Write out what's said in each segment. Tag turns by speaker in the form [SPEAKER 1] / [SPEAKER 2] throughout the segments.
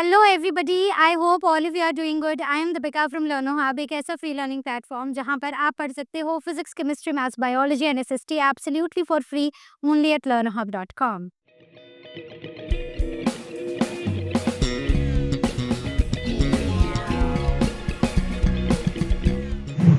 [SPEAKER 1] Hello everybody, I hope all of you are doing good. I am Deepika from Learno Hub, एक ऐसा free learning platform जहां पर आप पढ़ सकते हो physics, chemistry, maths, biology and SST absolutely for free only at learnerhub.com।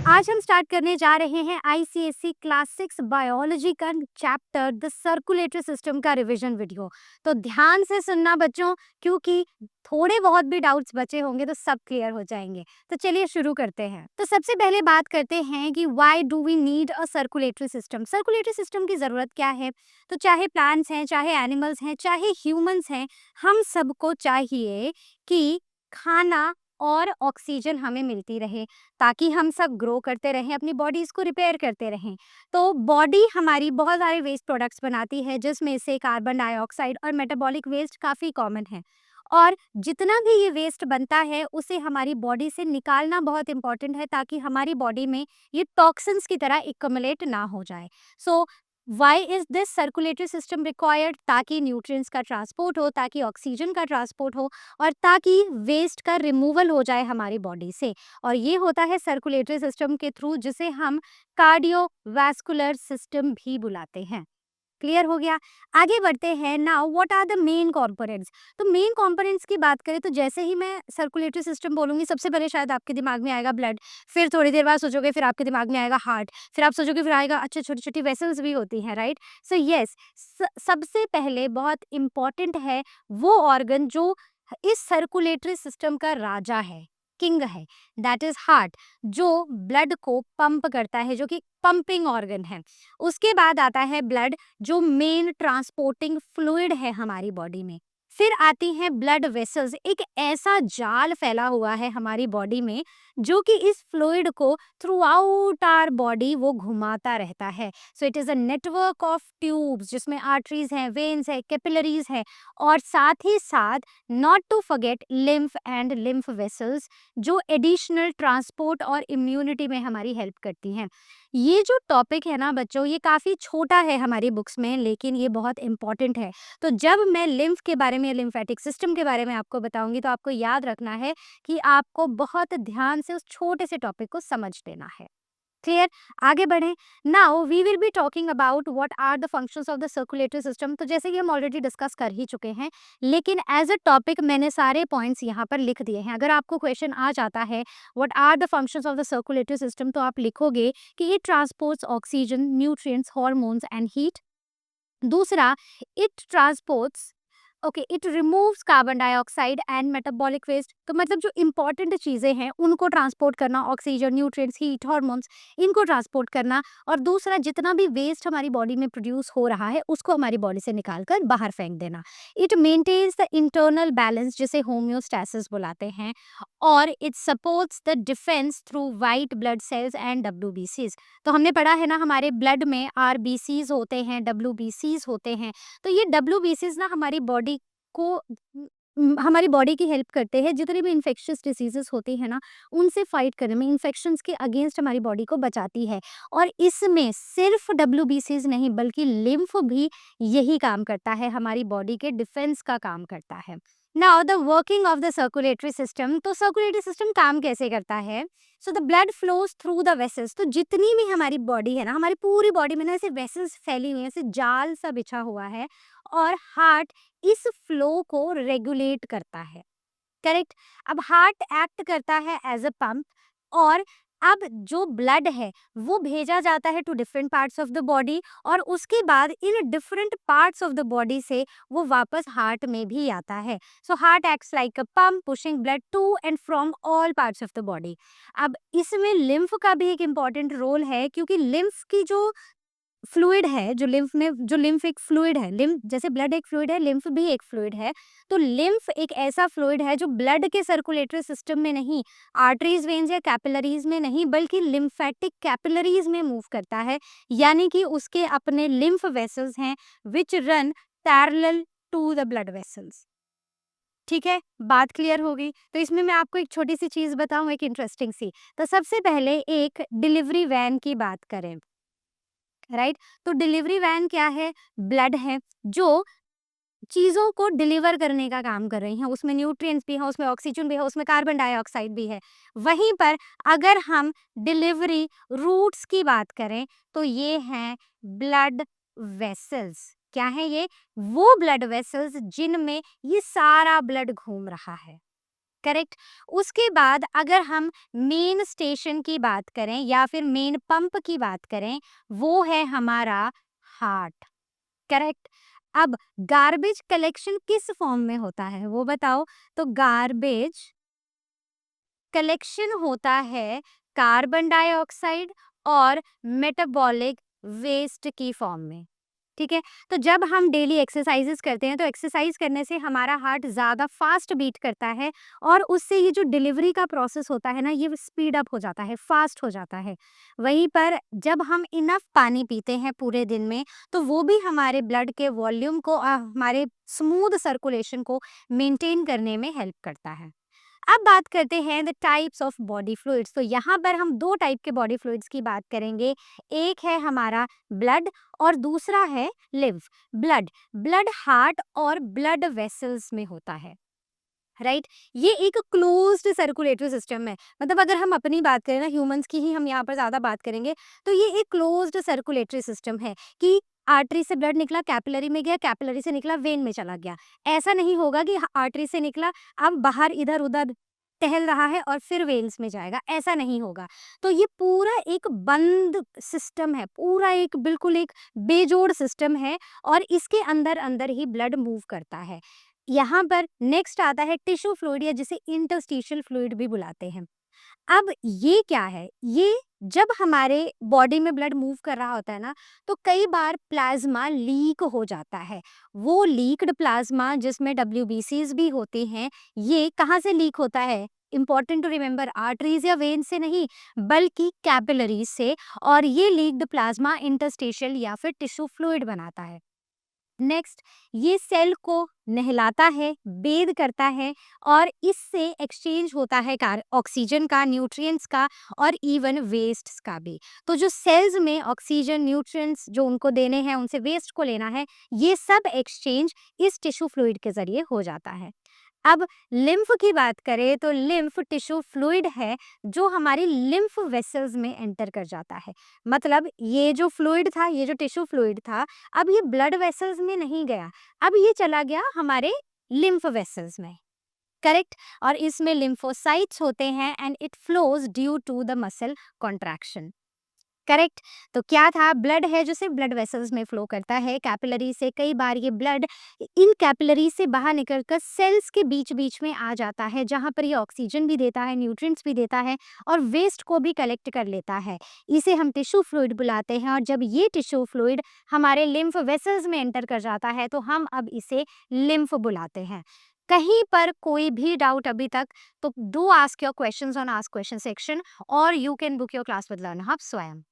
[SPEAKER 1] आज हम स्टार्ट करने जा रहे हैं आईसीएसई क्लास 6 बायोलॉजी का चैप्टर द सर्कुलेटरी सिस्टम का रिवीजन वीडियो। तो ध्यान से सुनना बच्चों, क्योंकि थोड़े बहुत भी डाउट्स बचे होंगे तो सब क्लियर हो जाएंगे। तो चलिए शुरू करते हैं। तो सबसे पहले बात करते हैं कि why do we need a circulatory system. Circulatory system की ज़रूरत क्या है? तो चाहे प्लांट्स हैं, चाहे एनिमल्स हैं, चाहे ह्यूमंस हैं, हम सबको चाहिए कि खाना और ऑक्सीजन हमें मिलती रहे, ताकि हम सब ग्रो करते रहें, अपनी बॉडीज़ को रिपेयर करते रहें। तो बॉडी हमारी बहुत सारे वेस्ट प्रोडक्ट्स बनाती है, जिसमें से कार्बन डाइऑक्साइड और मेटाबॉलिक वेस्ट काफ़ी कॉमन है। और जितना भी ये वेस्ट बनता है, उसे हमारी बॉडी से निकालना बहुत इंपॉर्टेंट है, ताकि हमारी बॉडी में ये टॉक्सिन्स की तरह एक्युमुलेट ना हो जाए। So why is this circulatory system required? ताकि न्यूट्रिएंट्स का ट्रांसपोर्ट हो, ताकि ऑक्सीजन का ट्रांसपोर्ट हो, और ताकि वेस्ट का रिमूवल हो जाए हमारी बॉडी से। और ये होता है सर्कुलेटरी सिस्टम के थ्रू, जिसे हम कार्डियोवैस्कुलर सिस्टम भी बुलाते हैं। क्लियर हो गया? आगे बढ़ते हैं। Now what are the main components. तो मेन कंपोनेंट्स की बात करें तो जैसे ही मैं सर्कुलेटरी सिस्टम बोलूंगी, सबसे पहले शायद आपके दिमाग में आएगा ब्लड, फिर थोड़ी देर बाद सोचोगे, फिर आपके दिमाग में आएगा हार्ट, फिर आप सोचोगे, फिर आएगा अच्छा छोटी छोटी वेसल्स भी होती हैं, राइट? सो यस, सबसे पहले बहुत इंपॉर्टेंट है वो ऑर्गन जो इस सर्कुलेटरी सिस्टम का राजा है, किंग है, दैट इज हार्ट, जो ब्लड को पंप करता है, जो कि पंपिंग ऑर्गन है। उसके बाद आता है ब्लड, जो मेन ट्रांसपोर्टिंग फ्लूइड है हमारी बॉडी में। फिर आती हैं ब्लड वेसल्स, एक ऐसा जाल फैला हुआ है हमारी बॉडी में, जो कि इस फ्लूइड को थ्रू आउट आर बॉडी वो घुमाता रहता है। So it is a network of tubes, जिसमें आर्टरीज हैं, वेन्स है, कैपिलरीज है, और साथ ही साथ not to forget lymph and lymph vessels, जो एडिशनल ट्रांसपोर्ट और इम्यूनिटी में हमारी हेल्प करती हैं। ये जो टॉपिक है ना बच्चों, ये काफ़ी छोटा है हमारी बुक्स में, लेकिन ये बहुत इंपॉर्टेंट है। तो जब मैं लिम्फ के बारे में, लिम्फेटिक सिस्टम के बारे में आपको बताऊंगी, तो आपको याद रखना है कि आपको बहुत ध्यान से उस छोटे से टॉपिक को समझ लेना है। क्लियर? आगे बढ़ें। Now we will be talking about what are the functions of the circulatory system. तो जैसे कि हम ऑलरेडी डिस्कस कर ही चुके हैं, लेकिन एज अ टॉपिक मैंने सारे पॉइंट्स यहाँ पर लिख दिए हैं। अगर आपको क्वेश्चन आ जाता है what are the functions of the circulatory system, तो आप लिखोगे कि it transports oxygen, nutrients, hormones and heat. दूसरा, it transports, okay, it removes carbon dioxide and metabolic waste. तो मतलब जो इंपॉर्टेंट चीज़ें हैं उनको ट्रांसपोर्ट करना, ऑक्सीजन, न्यूट्रिएंट्स, हीट, हार्मोन्स, इनको ट्रांसपोर्ट करना। और दूसरा, जितना भी वेस्ट हमारी बॉडी में प्रोड्यूस हो रहा है, उसको हमारी बॉडी से निकाल कर बाहर फेंक देना। It maintains the internal balance, जिसे होम्योस्टैसिस बुलाते हैं। और it supports the defence through white blood cells and डब्ल्यूबीसीज। तो हमने पढ़ा है ना, हमारे ब्लड में आरबीसीज होते हैं, डब्ल्यूबीसीज होते हैं। तो ये डब्ल्यूबीसीज ना हमारी बॉडी को हमारी बॉडी की हेल्प करते हैं, जितनी भी इन्फेक्शियस डिसीजेस होती है ना, उनसे फाइट करने में, इन्फेक्शंस के अगेंस्ट हमारी बॉडी को बचाती है। और इसमें सिर्फ डब्ल्यूबीसीज नहीं, बल्कि लिम्फ भी यही काम करता है, हमारी बॉडी के डिफेंस का काम करता है। Now the working of the circulatory system. तो सर्कुलेटरी सिस्टम काम कैसे करता है? So the blood flows through the vessels. तो जितनी भी हमारी बॉडी है ना, हमारी पूरी बॉडी में ना ऐसे वेसल्स फैली हुई हैं, ऐसे जाल सा बिछा हुआ है, और हार्ट इस फ्लो को रेगुलेट करता है। करेक्ट? अब हार्ट एक्ट करता है एज अ पंप, और अब जो ब्लड है वो भेजा जाता है to different parts of the body, और उसके बाद इन different parts of the body से वो वापस हार्ट में भी आता है। So heart acts like a pump, pushing blood to and from all parts of the body. अब इसमें लिम्फ का भी एक इम्पॉर्टेंट रोल है, क्योंकि लिम्फ की जो फ्लूइड है, जो लिम्फ एक फ्लूइड है, लिम्फ जैसे ब्लड एक फ्लूइड है, लिम्फ भी एक फ्लूइड है। तो लिम्फ एक ऐसा फ्लूइड है जो ब्लड के सर्कुलेटरी सिस्टम में नहीं, आर्टरीज, वेन्स या कैपिलरीज में नहीं, बल्कि लिम्फेटिक कैपिलरीज में मूव करता है। यानी कि उसके अपने लिम्फ वेसल्स हैं, which run parallel to the blood vessels. ठीक है, बात क्लियर हो गई? तो इसमें मैं आपको एक छोटी सी चीज बताऊं, एक इंटरेस्टिंग सी। तो सबसे पहले एक डिलीवरी वैन की बात करें, राइट? तो डिलीवरी वैन क्या है? ब्लड है, जो चीज़ों को डिलीवर करने का काम कर रही हैं, उसमें न्यूट्रिएंट्स भी हैं, उसमें ऑक्सीजन भी है, उसमें कार्बन डाइऑक्साइड भी है। वहीं पर अगर हम डिलीवरी रूट्स की बात करें तो ये हैं ब्लड वेसल्स। क्या है ये? वो ब्लड वेसल्स जिनमें ये सारा ब्लड घूम रहा है। करेक्ट। उसके बाद अगर हम मेन स्टेशन की बात करें या फिर मेन पंप की बात करें, वो है हमारा हार्ट। करेक्ट। अब गार्बेज कलेक्शन किस फॉर्म में होता है वो बताओ? तो गार्बेज कलेक्शन होता है कार्बन डाइऑक्साइड और मेटाबॉलिक वेस्ट की फॉर्म में। ठीक है। तो जब हम डेली एक्सरसाइजेस करते हैं तो एक्सरसाइज करने से हमारा हार्ट ज़्यादा फास्ट बीट करता है और उससे ये जो डिलीवरी का प्रोसेस होता है ना, ये स्पीड अप हो जाता है, फास्ट हो जाता है। वहीं पर जब हम इनफ पानी पीते हैं पूरे दिन में, तो वो भी हमारे ब्लड के वॉल्यूम को हमारे स्मूथ सर्कुलेशन को मेंटेन करने में हेल्प करता है। अब बात करते हैं the types of body fluids. तो यहाँ पर हम दो टाइप के बॉडी फ्लूइड्स की बात करेंगे। एक है हमारा ब्लड और दूसरा है लिम्फ। ब्लड ब्लड हार्ट और ब्लड वेसल्स में होता है, राइट। ये एक क्लोज्ड सर्कुलेटरी सिस्टम है। मतलब अगर हम अपनी बात करें ना, ह्यूमंस की ही हम यहाँ पर ज़्यादा बात करेंगे, तो ये एक क्लोज्ड सर्कुलेटरी सिस्टम है कि आर्टरी से ब्लड निकला, कैपिलरी में गया, कैपिलरी से निकला, वेन में चला गया। ऐसा नहीं होगा कि आर्टरी से निकला अब बाहर इधर उधर टहल रहा है और फिर वेन्स में जाएगा, ऐसा नहीं होगा। तो ये पूरा एक बंद सिस्टम है, पूरा एक बिल्कुल एक बेजोड़ सिस्टम है और इसके अंदर अंदर ही ब्लड मूव करता है। यहाँ पर नेक्स्ट आता है टिश्यू फ्लूइड, या जिसे इंटरस्टिशियल फ्लूइड भी बुलाते हैं। अब ये क्या है? ये जब हमारे बॉडी में ब्लड मूव कर रहा होता है ना, तो कई बार प्लाज्मा लीक हो जाता है। वो लीक्ड प्लाज्मा जिसमें डब्ल्यूबीसीज भी होते हैं, ये कहाँ से लीक होता है? इंपॉर्टेंट टू रिमेंबर, आर्टरीज या वेन से नहीं, बल्कि कैपिलरीज से। और ये लीक्ड प्लाज्मा इंटरस्टिशियल या फिर टिश्यू फ्लूइड बनाता है। नेक्स्ट, ये सेल को नहलाता है, बेद करता है और इससे एक्सचेंज होता है ऑक्सीजन का, न्यूट्रिएंट्स का और इवन वेस्ट्स का भी। तो जो सेल्स में ऑक्सीजन, न्यूट्रिएंट्स जो उनको देने हैं, उनसे वेस्ट को लेना है, ये सब एक्सचेंज इस टिश्यू फ्लूइड के जरिए हो जाता है। अब लिम्फ की बात करें तो लिम्फ टिश्यू फ्लूइड है जो हमारी लिम्फ वेसल्स में एंटर कर जाता है। मतलब ये जो फ्लूइड था, ये जो टिश्यू फ्लूइड था, अब ये ब्लड वेसल्स में नहीं गया, अब ये चला गया हमारे लिम्फ वेसल्स में। करेक्ट। और इसमें लिम्फोसाइट्स होते हैं and it flows due to the muscle contraction. Correct. तो क्या था? ब्लड है जो सिर्फ ब्लड वेसल्स में फ्लो करता है कैपिलरी से। कई बार ये ब्लड इन कैपिलरी से बाहर निकलकर सेल्स के बीच बीच में आ जाता है, जहाँ पर ये ऑक्सीजन भी देता है, न्यूट्रिएंट्स भी देता है और वेस्ट को भी कलेक्ट कर लेता है। इसे हम टिश्यू फ्लूइड बुलाते हैं। और जब ये टिश्यू फ्लूइड हमारे लिम्फ वेसल्स में एंटर कर जाता है तो हम अब इसे लिम्फ बुलाते हैं। कहीं पर कोई भी डाउट अभी तक, तो do ask your questions on ask question section और you can book your class with Learnhub Swayam.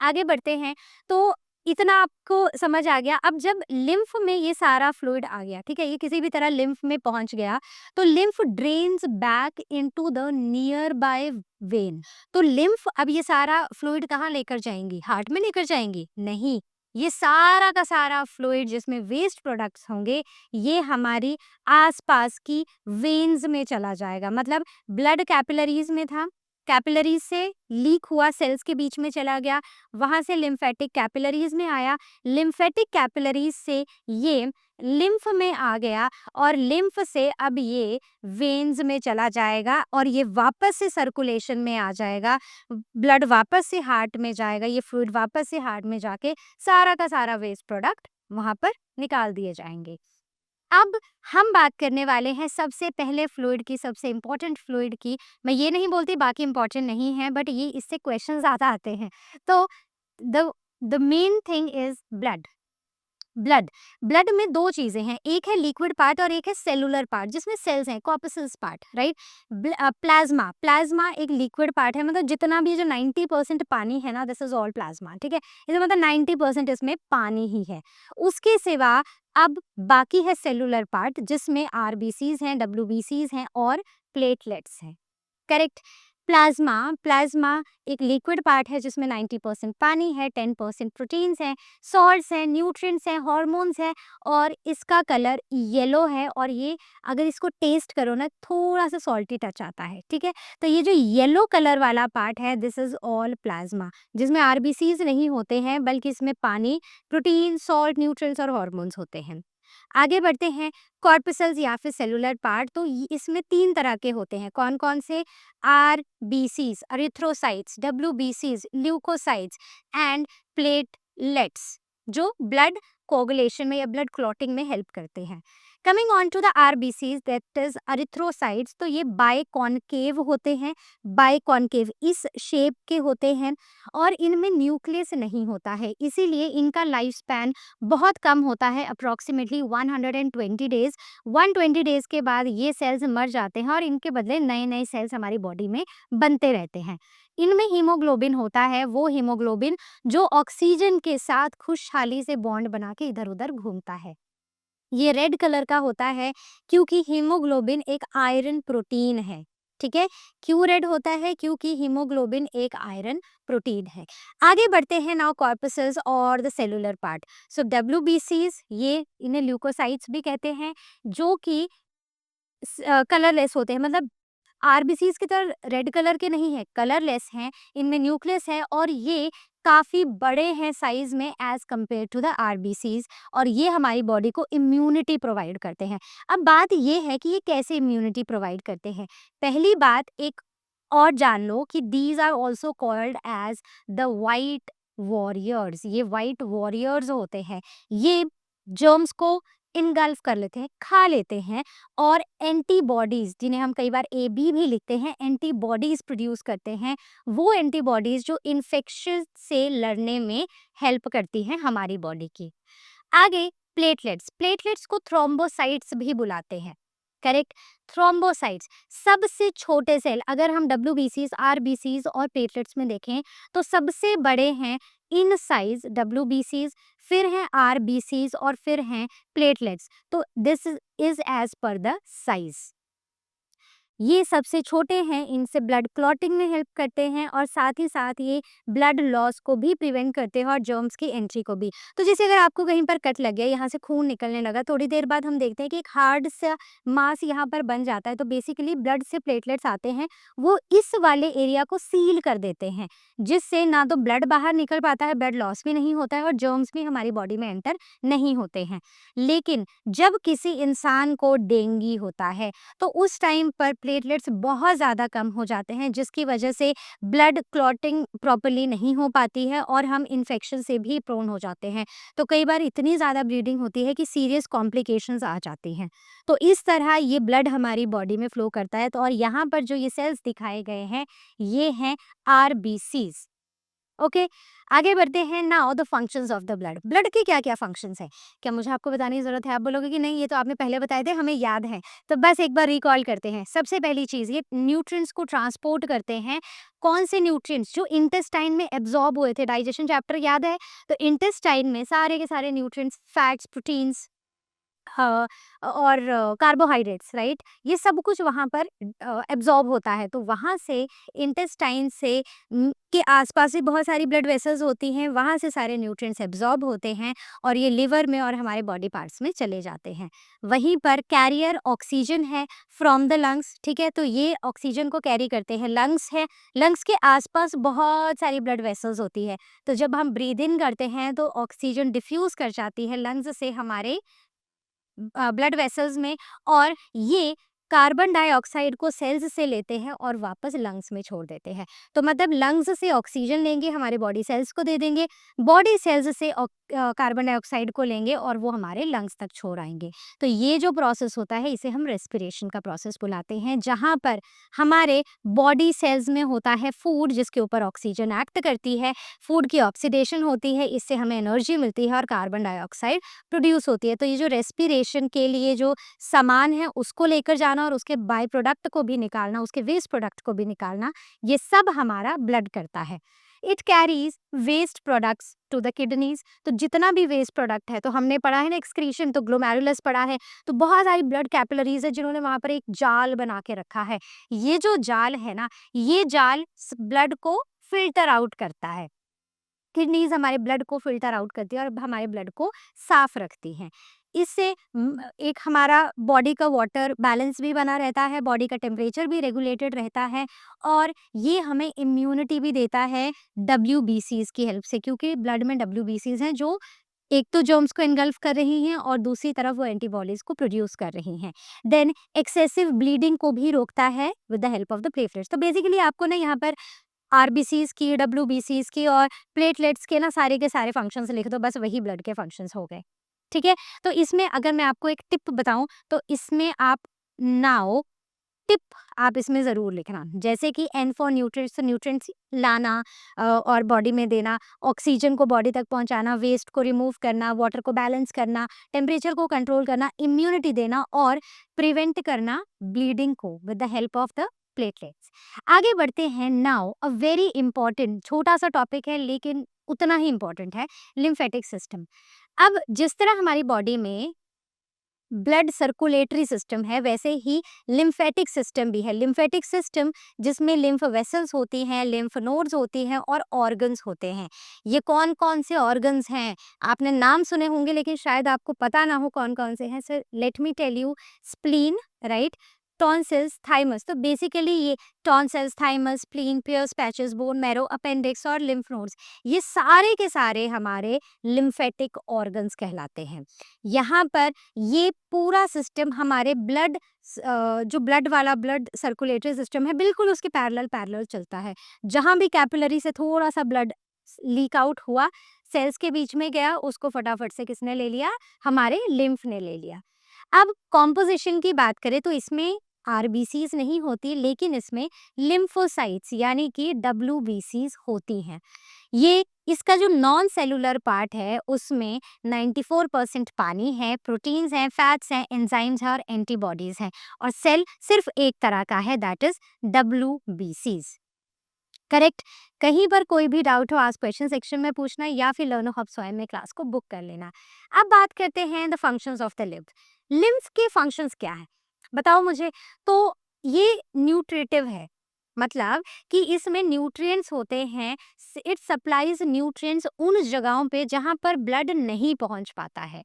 [SPEAKER 1] आगे बढ़ते हैं। तो इतना आपको समझ आ गया। अब जब लिम्फ में ये सारा फ्लूइड आ गया, ठीक है, ये किसी भी तरह लिम्फ में पहुंच गया, तो lymph drains back into the near by when. तो लिम्फ अब ये सारा फ्लूइड कहाँ लेकर जाएंगी? हार्ट में लेकर जाएंगी? नहीं, ये सारा का सारा फ्लूइड जिसमें वेस्ट प्रोडक्ट्स होंगे, ये हमारी आसपास की वेन्स में चला जाएगा। मतलब ब्लड कैपिलरीज में था, कैपिलरीज से लीक हुआ, सेल्स के बीच में चला गया, वहां से लिम्फेटिक कैपिलरीज में आया, लिम्फेटिक कैपिलरीज से ये लिम्फ में आ गया और लिम्फ से अब ये वेन्स में चला जाएगा और ये वापस से सर्कुलेशन में आ जाएगा। ब्लड वापस से हार्ट में जाएगा, ये फ्लूइड वापस से हार्ट में जाके सारा का सारा वेस्ट प्रोडक्ट वहां पर निकाल दिए जाएंगे। अब हम बात करने वाले हैं सबसे पहले फ्लूइड की, सबसे इम्पोर्टेंट फ्लूइड की। मैं ये नहीं बोलती बाकी इम्पोर्टेंट नहीं है, बट ये इससे क्वेश्चन ज़्यादा आते हैं। तो the the main thing is blood. Blood blood में दो चीजें हैं, एक है लिक्विड पार्ट और एक है सेलुलर पार्ट जिसमें सेल्स हैं, corpuscles part, right. Plasma plasma एक लिक्विड पार्ट है। मतलब जितना भी जो 90% पानी है ना, दिस इज ऑल प्लाज्मा, ठीक है। इसमें मतलब 90% इसमें पानी ही है। उसके सिवा अब बाकी है सेलुलर पार्ट जिसमें आरबीसीज हैं, डब्ल्यूबीसीज हैं और प्लेटलेट्स हैं। करेक्ट। प्लाज्मा प्लाज्मा एक लिक्विड पार्ट है जिसमें 90% पानी है, 10% प्रोटीन्स हैं, सॉल्ट्स हैं, न्यूट्रिएंट्स हैं, हार्मोन्स हैं और इसका कलर येलो है और ये अगर इसको टेस्ट करो ना थोड़ा सा सॉल्टी टच आता है, ठीक है। तो ये जो येलो कलर वाला पार्ट है दिस इज ऑल प्लाज्मा, जिसमें आरबीसीज नहीं होते हैं बल्कि इसमें पानी, प्रोटीन, सॉल्ट, न्यूट्रिएंट्स और हार्मोन्स होते हैं। आगे बढ़ते हैं, कॉर्पसल्स या फिर सेलुलर पार्ट, तो इसमें 3 तरह के होते हैं। कौन-कौन से? आरबीसीज, एरिथ्रोसाइट्स, डब्ल्यूबीसीज, ल्यूकोसाइट्स एंड प्लेटलेट्स, जो ब्लड कोगुलेशन में या ब्लड क्लॉटिंग में हेल्प करते हैं। Coming on to the RBCs that is erythrocytes, तो ये बाइकॉनकेव होते हैं, बाइकॉनकेव इस शेप के होते हैं और इनमें न्यूक्लियस नहीं होता है, इसीलिए इनका लाइफ स्पैन बहुत कम होता है, अप्रॉक्सीमेटली 120 डेज। 120 डेज के बाद ये सेल्स मर जाते हैं और इनके बदले नए नए सेल्स हमारी बॉडी में बनते रहते हैं। इनमें हीमोग्लोबिन होता है, वो हीमोग्लोबिन जो ऑक्सीजन के साथ खुशहाली से बॉन्ड बना के इधर उधर घूमता है। ये रेड कलर का होता है क्योंकि हीमोग्लोबिन एक आयरन प्रोटीन है, ठीक है। क्यों रेड होता है? क्योंकि हीमोग्लोबिन एक आयरन प्रोटीन है। आगे बढ़ते हैं नाउ कॉर्पसल्स और द सेलुलर पार्ट। सो डब्ल्यूबीसीज, ये इन्हें ल्यूकोसाइट्स भी कहते हैं, जो कि कलरलेस होते हैं, मतलब आरबीसीज की तरह रेड कलर के नहीं है, कलरलेस हैं, इनमें न्यूक्लियस है और ये काफ़ी बड़े हैं साइज में as compare to the RBCs और ये हमारी बॉडी को इम्यूनिटी प्रोवाइड करते हैं। अब बात ये है कि ये कैसे इम्यूनिटी प्रोवाइड करते हैं। पहली बात एक और जान लो कि these are also called as the white warriors. ये वाइट वॉरियर्स होते हैं, ये जर्म्स को इनगल्फ कर लेते हैं, खा लेते हैं और एंटीबॉडीज, जिन्हें हम कई बार AB भी लिखते हैं, एंटीबॉडीज प्रोड्यूस करते हैं। वो एंटीबॉडीज जो इन्फेक्शन से लड़ने में हेल्प करती हैं हमारी बॉडी की। आगे प्लेटलेट्स, प्लेटलेट्स को थ्रोम्बोसाइट्स भी बुलाते हैं, करेक्ट। थ्रोम्बोसाइट्स सबसे छोटे सेल, अगर हम डब्ल्यूबीसीज, आरबीसीज और प्लेटलेट्स में देखें तो सबसे बड़े हैं इन साइज डब्ल्यूबीसीज, फिर हैं आरबीसीज और फिर हैं प्लेटलेट्स। तो this is as per the size. ये सबसे छोटे हैं, इनसे ब्लड क्लॉटिंग में हेल्प करते हैं और साथ ही साथ ये ब्लड लॉस को भी प्रिवेंट करते हैं और जर्म्स की एंट्री को भी। तो जैसे अगर आपको कहीं पर कट लग गया, यहाँ से खून निकलने लगा, थोड़ी देर बाद हम देखते हैं कि एक हार्ड सा मास यहाँ पर बन जाता है, तो बेसिकली ब्लड से प्लेटलेट्स आते हैं, वो इस वाले एरिया को सील कर देते हैं, जिससे ना तो ब्लड बाहर निकल पाता है, ब्लड लॉस भी नहीं होता है और जर्म्स भी हमारी बॉडी में एंटर नहीं होते हैं। लेकिन जब किसी इंसान को डेंगू होता है तो उस टाइम पर प्लेटलेट्स बहुत ज़्यादा कम हो जाते हैं, जिसकी वजह से ब्लड क्लॉटिंग प्रॉपर्ली नहीं हो पाती है और हम इन्फेक्शन से भी प्रोन हो जाते हैं। तो कई बार इतनी ज़्यादा ब्लीडिंग होती है कि सीरियस कॉम्प्लिकेशंस आ जाती हैं। तो इस तरह ये ब्लड हमारी बॉडी में फ्लो करता है। तो और यहाँ पर जो ये सेल्स दिखाए गए हैं ये हैं आरबीसीज। ओके, आगे बढ़ते हैं now the functions of the blood. Blood के क्या क्या फंक्शंस हैं? क्या मुझे आपको बताने की ज़रूरत है? आप बोलोगे कि नहीं, ये तो आपने पहले बताए थे, हमें याद है। तो बस एक बार रिकॉल करते हैं। सबसे पहली चीज़, ये न्यूट्रिएंट्स को ट्रांसपोर्ट करते हैं। कौन से न्यूट्रिएंट्स? जो इंटेस्टाइन में एब्जॉर्ब हुए थे, डाइजेशन चैप्टर याद है? तो इंटेस्टाइन में सारे के सारे न्यूट्रिएंट्स, फैट्स, प्रोटीन्स और कार्बोहाइड्रेट्स, राइट, ये सब कुछ वहाँ पर एब्जॉर्ब होता है। तो वहाँ से इंटेस्टाइन से के आसपास भी बहुत सारी ब्लड वेसल्स होती हैं, वहाँ से सारे न्यूट्रिएंट्स एब्जॉर्ब होते हैं और ये लिवर में और हमारे बॉडी पार्ट्स में चले जाते हैं। वहीं पर कैरियर ऑक्सीजन है फ्रॉम द लंग्स, ठीक है। तो ये ऑक्सीजन को कैरी करते हैं, लंग्स है, लंग्स के आसपास बहुत सारी ब्लड वेसल्स होती है। तो जब हम ब्रीद इन करते हैं तो ऑक्सीजन डिफ्यूज़ कर जाती है लंग्स से हमारे ब्लड वेसल्स में और ये कार्बन डाइऑक्साइड को सेल्स से लेते हैं और वापस लंग्स में छोड़ देते हैं। तो मतलब लंग्स से ऑक्सीजन लेंगे, हमारे बॉडी सेल्स को दे देंगे, बॉडी सेल्स से कार्बन डाइऑक्साइड को लेंगे और वो हमारे लंग्स तक छोड़ आएंगे। तो ये जो प्रोसेस होता है इसे हम रेस्पिरेशन का प्रोसेस बुलाते हैं, जहाँ पर हमारे बॉडी सेल्स में होता है फूड जिसके ऊपर ऑक्सीजन एक्ट करती है, फूड की ऑक्सीडेशन होती है, इससे हमें एनर्जी मिलती है और कार्बन डाइऑक्साइड प्रोड्यूस होती है। तो ये जो रेस्पिरेशन के लिए जो सामान है उसको लेकर जाना और उसके बाय प्रोडक्ट को भी निकालना, उसके वेस्ट प्रोडक्ट को भी निकालना, ये सब हमारा ब्लड करता है। It carries waste products to the kidneys. तो जितना भी वेस्ट प्रोडक्ट है, तो हमने पढ़ा है ना एक्सक्रीशन, तो ग्लोमेरुलस पढ़ा है, तो बहुत सारी ब्लड कैपिलरीज है जिन्होंने वहां पर एक जाल बना के रखा है। ये जो जाल है ना, ये जाल ब्लड को फिल्टर आउट करता है। किडनीज हमारे ब्लड को फिल्टर आउट करती है और हमारे ब्लड को साफ रखती हैं। इससे एक हमारा बॉडी का वाटर बैलेंस भी बना रहता है, बॉडी का टेम्परेचर भी रेगुलेटेड रहता है, और ये हमें इम्यूनिटी भी देता है डब्ल्यूबीसीज की हेल्प से, क्योंकि ब्लड में डब्ल्यूबीसीज हैं जो एक तो जर्म्स को इनगल्फ कर रही हैं और दूसरी तरफ वो एंटीबॉडीज को प्रोड्यूस कर रही हैं। देन एक्सेसिव ब्लीडिंग को भी रोकता है with the help of the platelets. तो बेसिकली आपको ना यहाँ पर आरबीसीज की, डब्ल्यूबीसीज की और प्लेटलेट्स के ना सारे के सारे फंक्शंस लिख दो, बस वही ब्लड के फंक्शंस हो गए। ठीक है? तो इसमें अगर मैं आपको एक टिप बताऊं, तो इसमें आप नाउ टिप आप इसमें ज़रूर लिखना, जैसे कि एन फॉर न्यूट्रिएंट्स, न्यूट्रिएंट्स लाना और बॉडी में देना, ऑक्सीजन को बॉडी तक पहुंचाना, वेस्ट को रिमूव करना, वाटर को बैलेंस करना, टेम्परेचर को कंट्रोल करना, इम्यूनिटी देना और प्रिवेंट करना ब्लीडिंग को with the help of the platelets. आगे बढ़ते हैं। नाउ अ वेरी इंपॉर्टेंट छोटा सा टॉपिक है लेकिन उतना ही इंपॉर्टेंट है, लिम्फेटिक सिस्टम। अब जिस तरह हमारी बॉडी में ब्लड सर्कुलेटरी सिस्टम है, वैसे ही लिम्फेटिक सिस्टम भी है। लिम्फेटिक सिस्टम जिसमें लिम्फ वेसल्स होती हैं, लिम्फ नोड्स होती हैं और ऑर्गन्स होते हैं। ये कौन कौन से ऑर्गन्स हैं? आपने नाम सुने होंगे लेकिन शायद आपको पता ना हो कौन कौन से हैं। Sir let me tell you, spleen, right, tonsils, thymus. तो बेसिकली ये tonsils, thymus, spleen, Peyer's patches, bone marrow, appendix और लिम्फ नोड्स, ये सारे के सारे हमारे लिम्फेटिक ऑर्गन्स कहलाते हैं। यहाँ पर ये पूरा सिस्टम हमारे ब्लड जो ब्लड वाला ब्लड सर्कुलेटरी सिस्टम है, बिल्कुल उसके पैरेलल पैरेलल चलता है। जहाँ भी कैपिलरी से थोड़ा सा ब्लड लीक आउट हुआ, सेल्स के बीच में गया, उसको फटाफट से किसने ले लिया? हमारे लिम्फ ने ले लिया। अब कॉम्पोजिशन की बात करें तो इसमें आरबीसीज नहीं होती, लेकिन इसमें लिम्फोसाइट्स यानी कि डब्ल्यूबीसीज होती हैं। ये इसका जो नॉन सेलुलर पार्ट है उसमें 94% पानी है, प्रोटीन्स हैं, फैट्स हैं, एंजाइम्स हैं और एंटीबॉडीज हैं, और सेल सिर्फ एक तरह का है, दैट इज डब्ल्यूबीसीज। करेक्ट? कहीं पर कोई भी डाउट हो आज क्वेश्चन सेक्शन में पूछना या फिर लर्नो हब स्वयं में क्लास को बुक कर लेना। अब बात करते हैं the functions of the lymph. Lymph के फंक्शंस क्या है बताओ मुझे। तो ये न्यूट्रिटिव है, मतलब कि इसमें न्यूट्रिएंट्स होते हैं। इट सप्लाइज न्यूट्रिएंट्स उन जगहों पे जहां पर ब्लड नहीं पहुंच पाता है।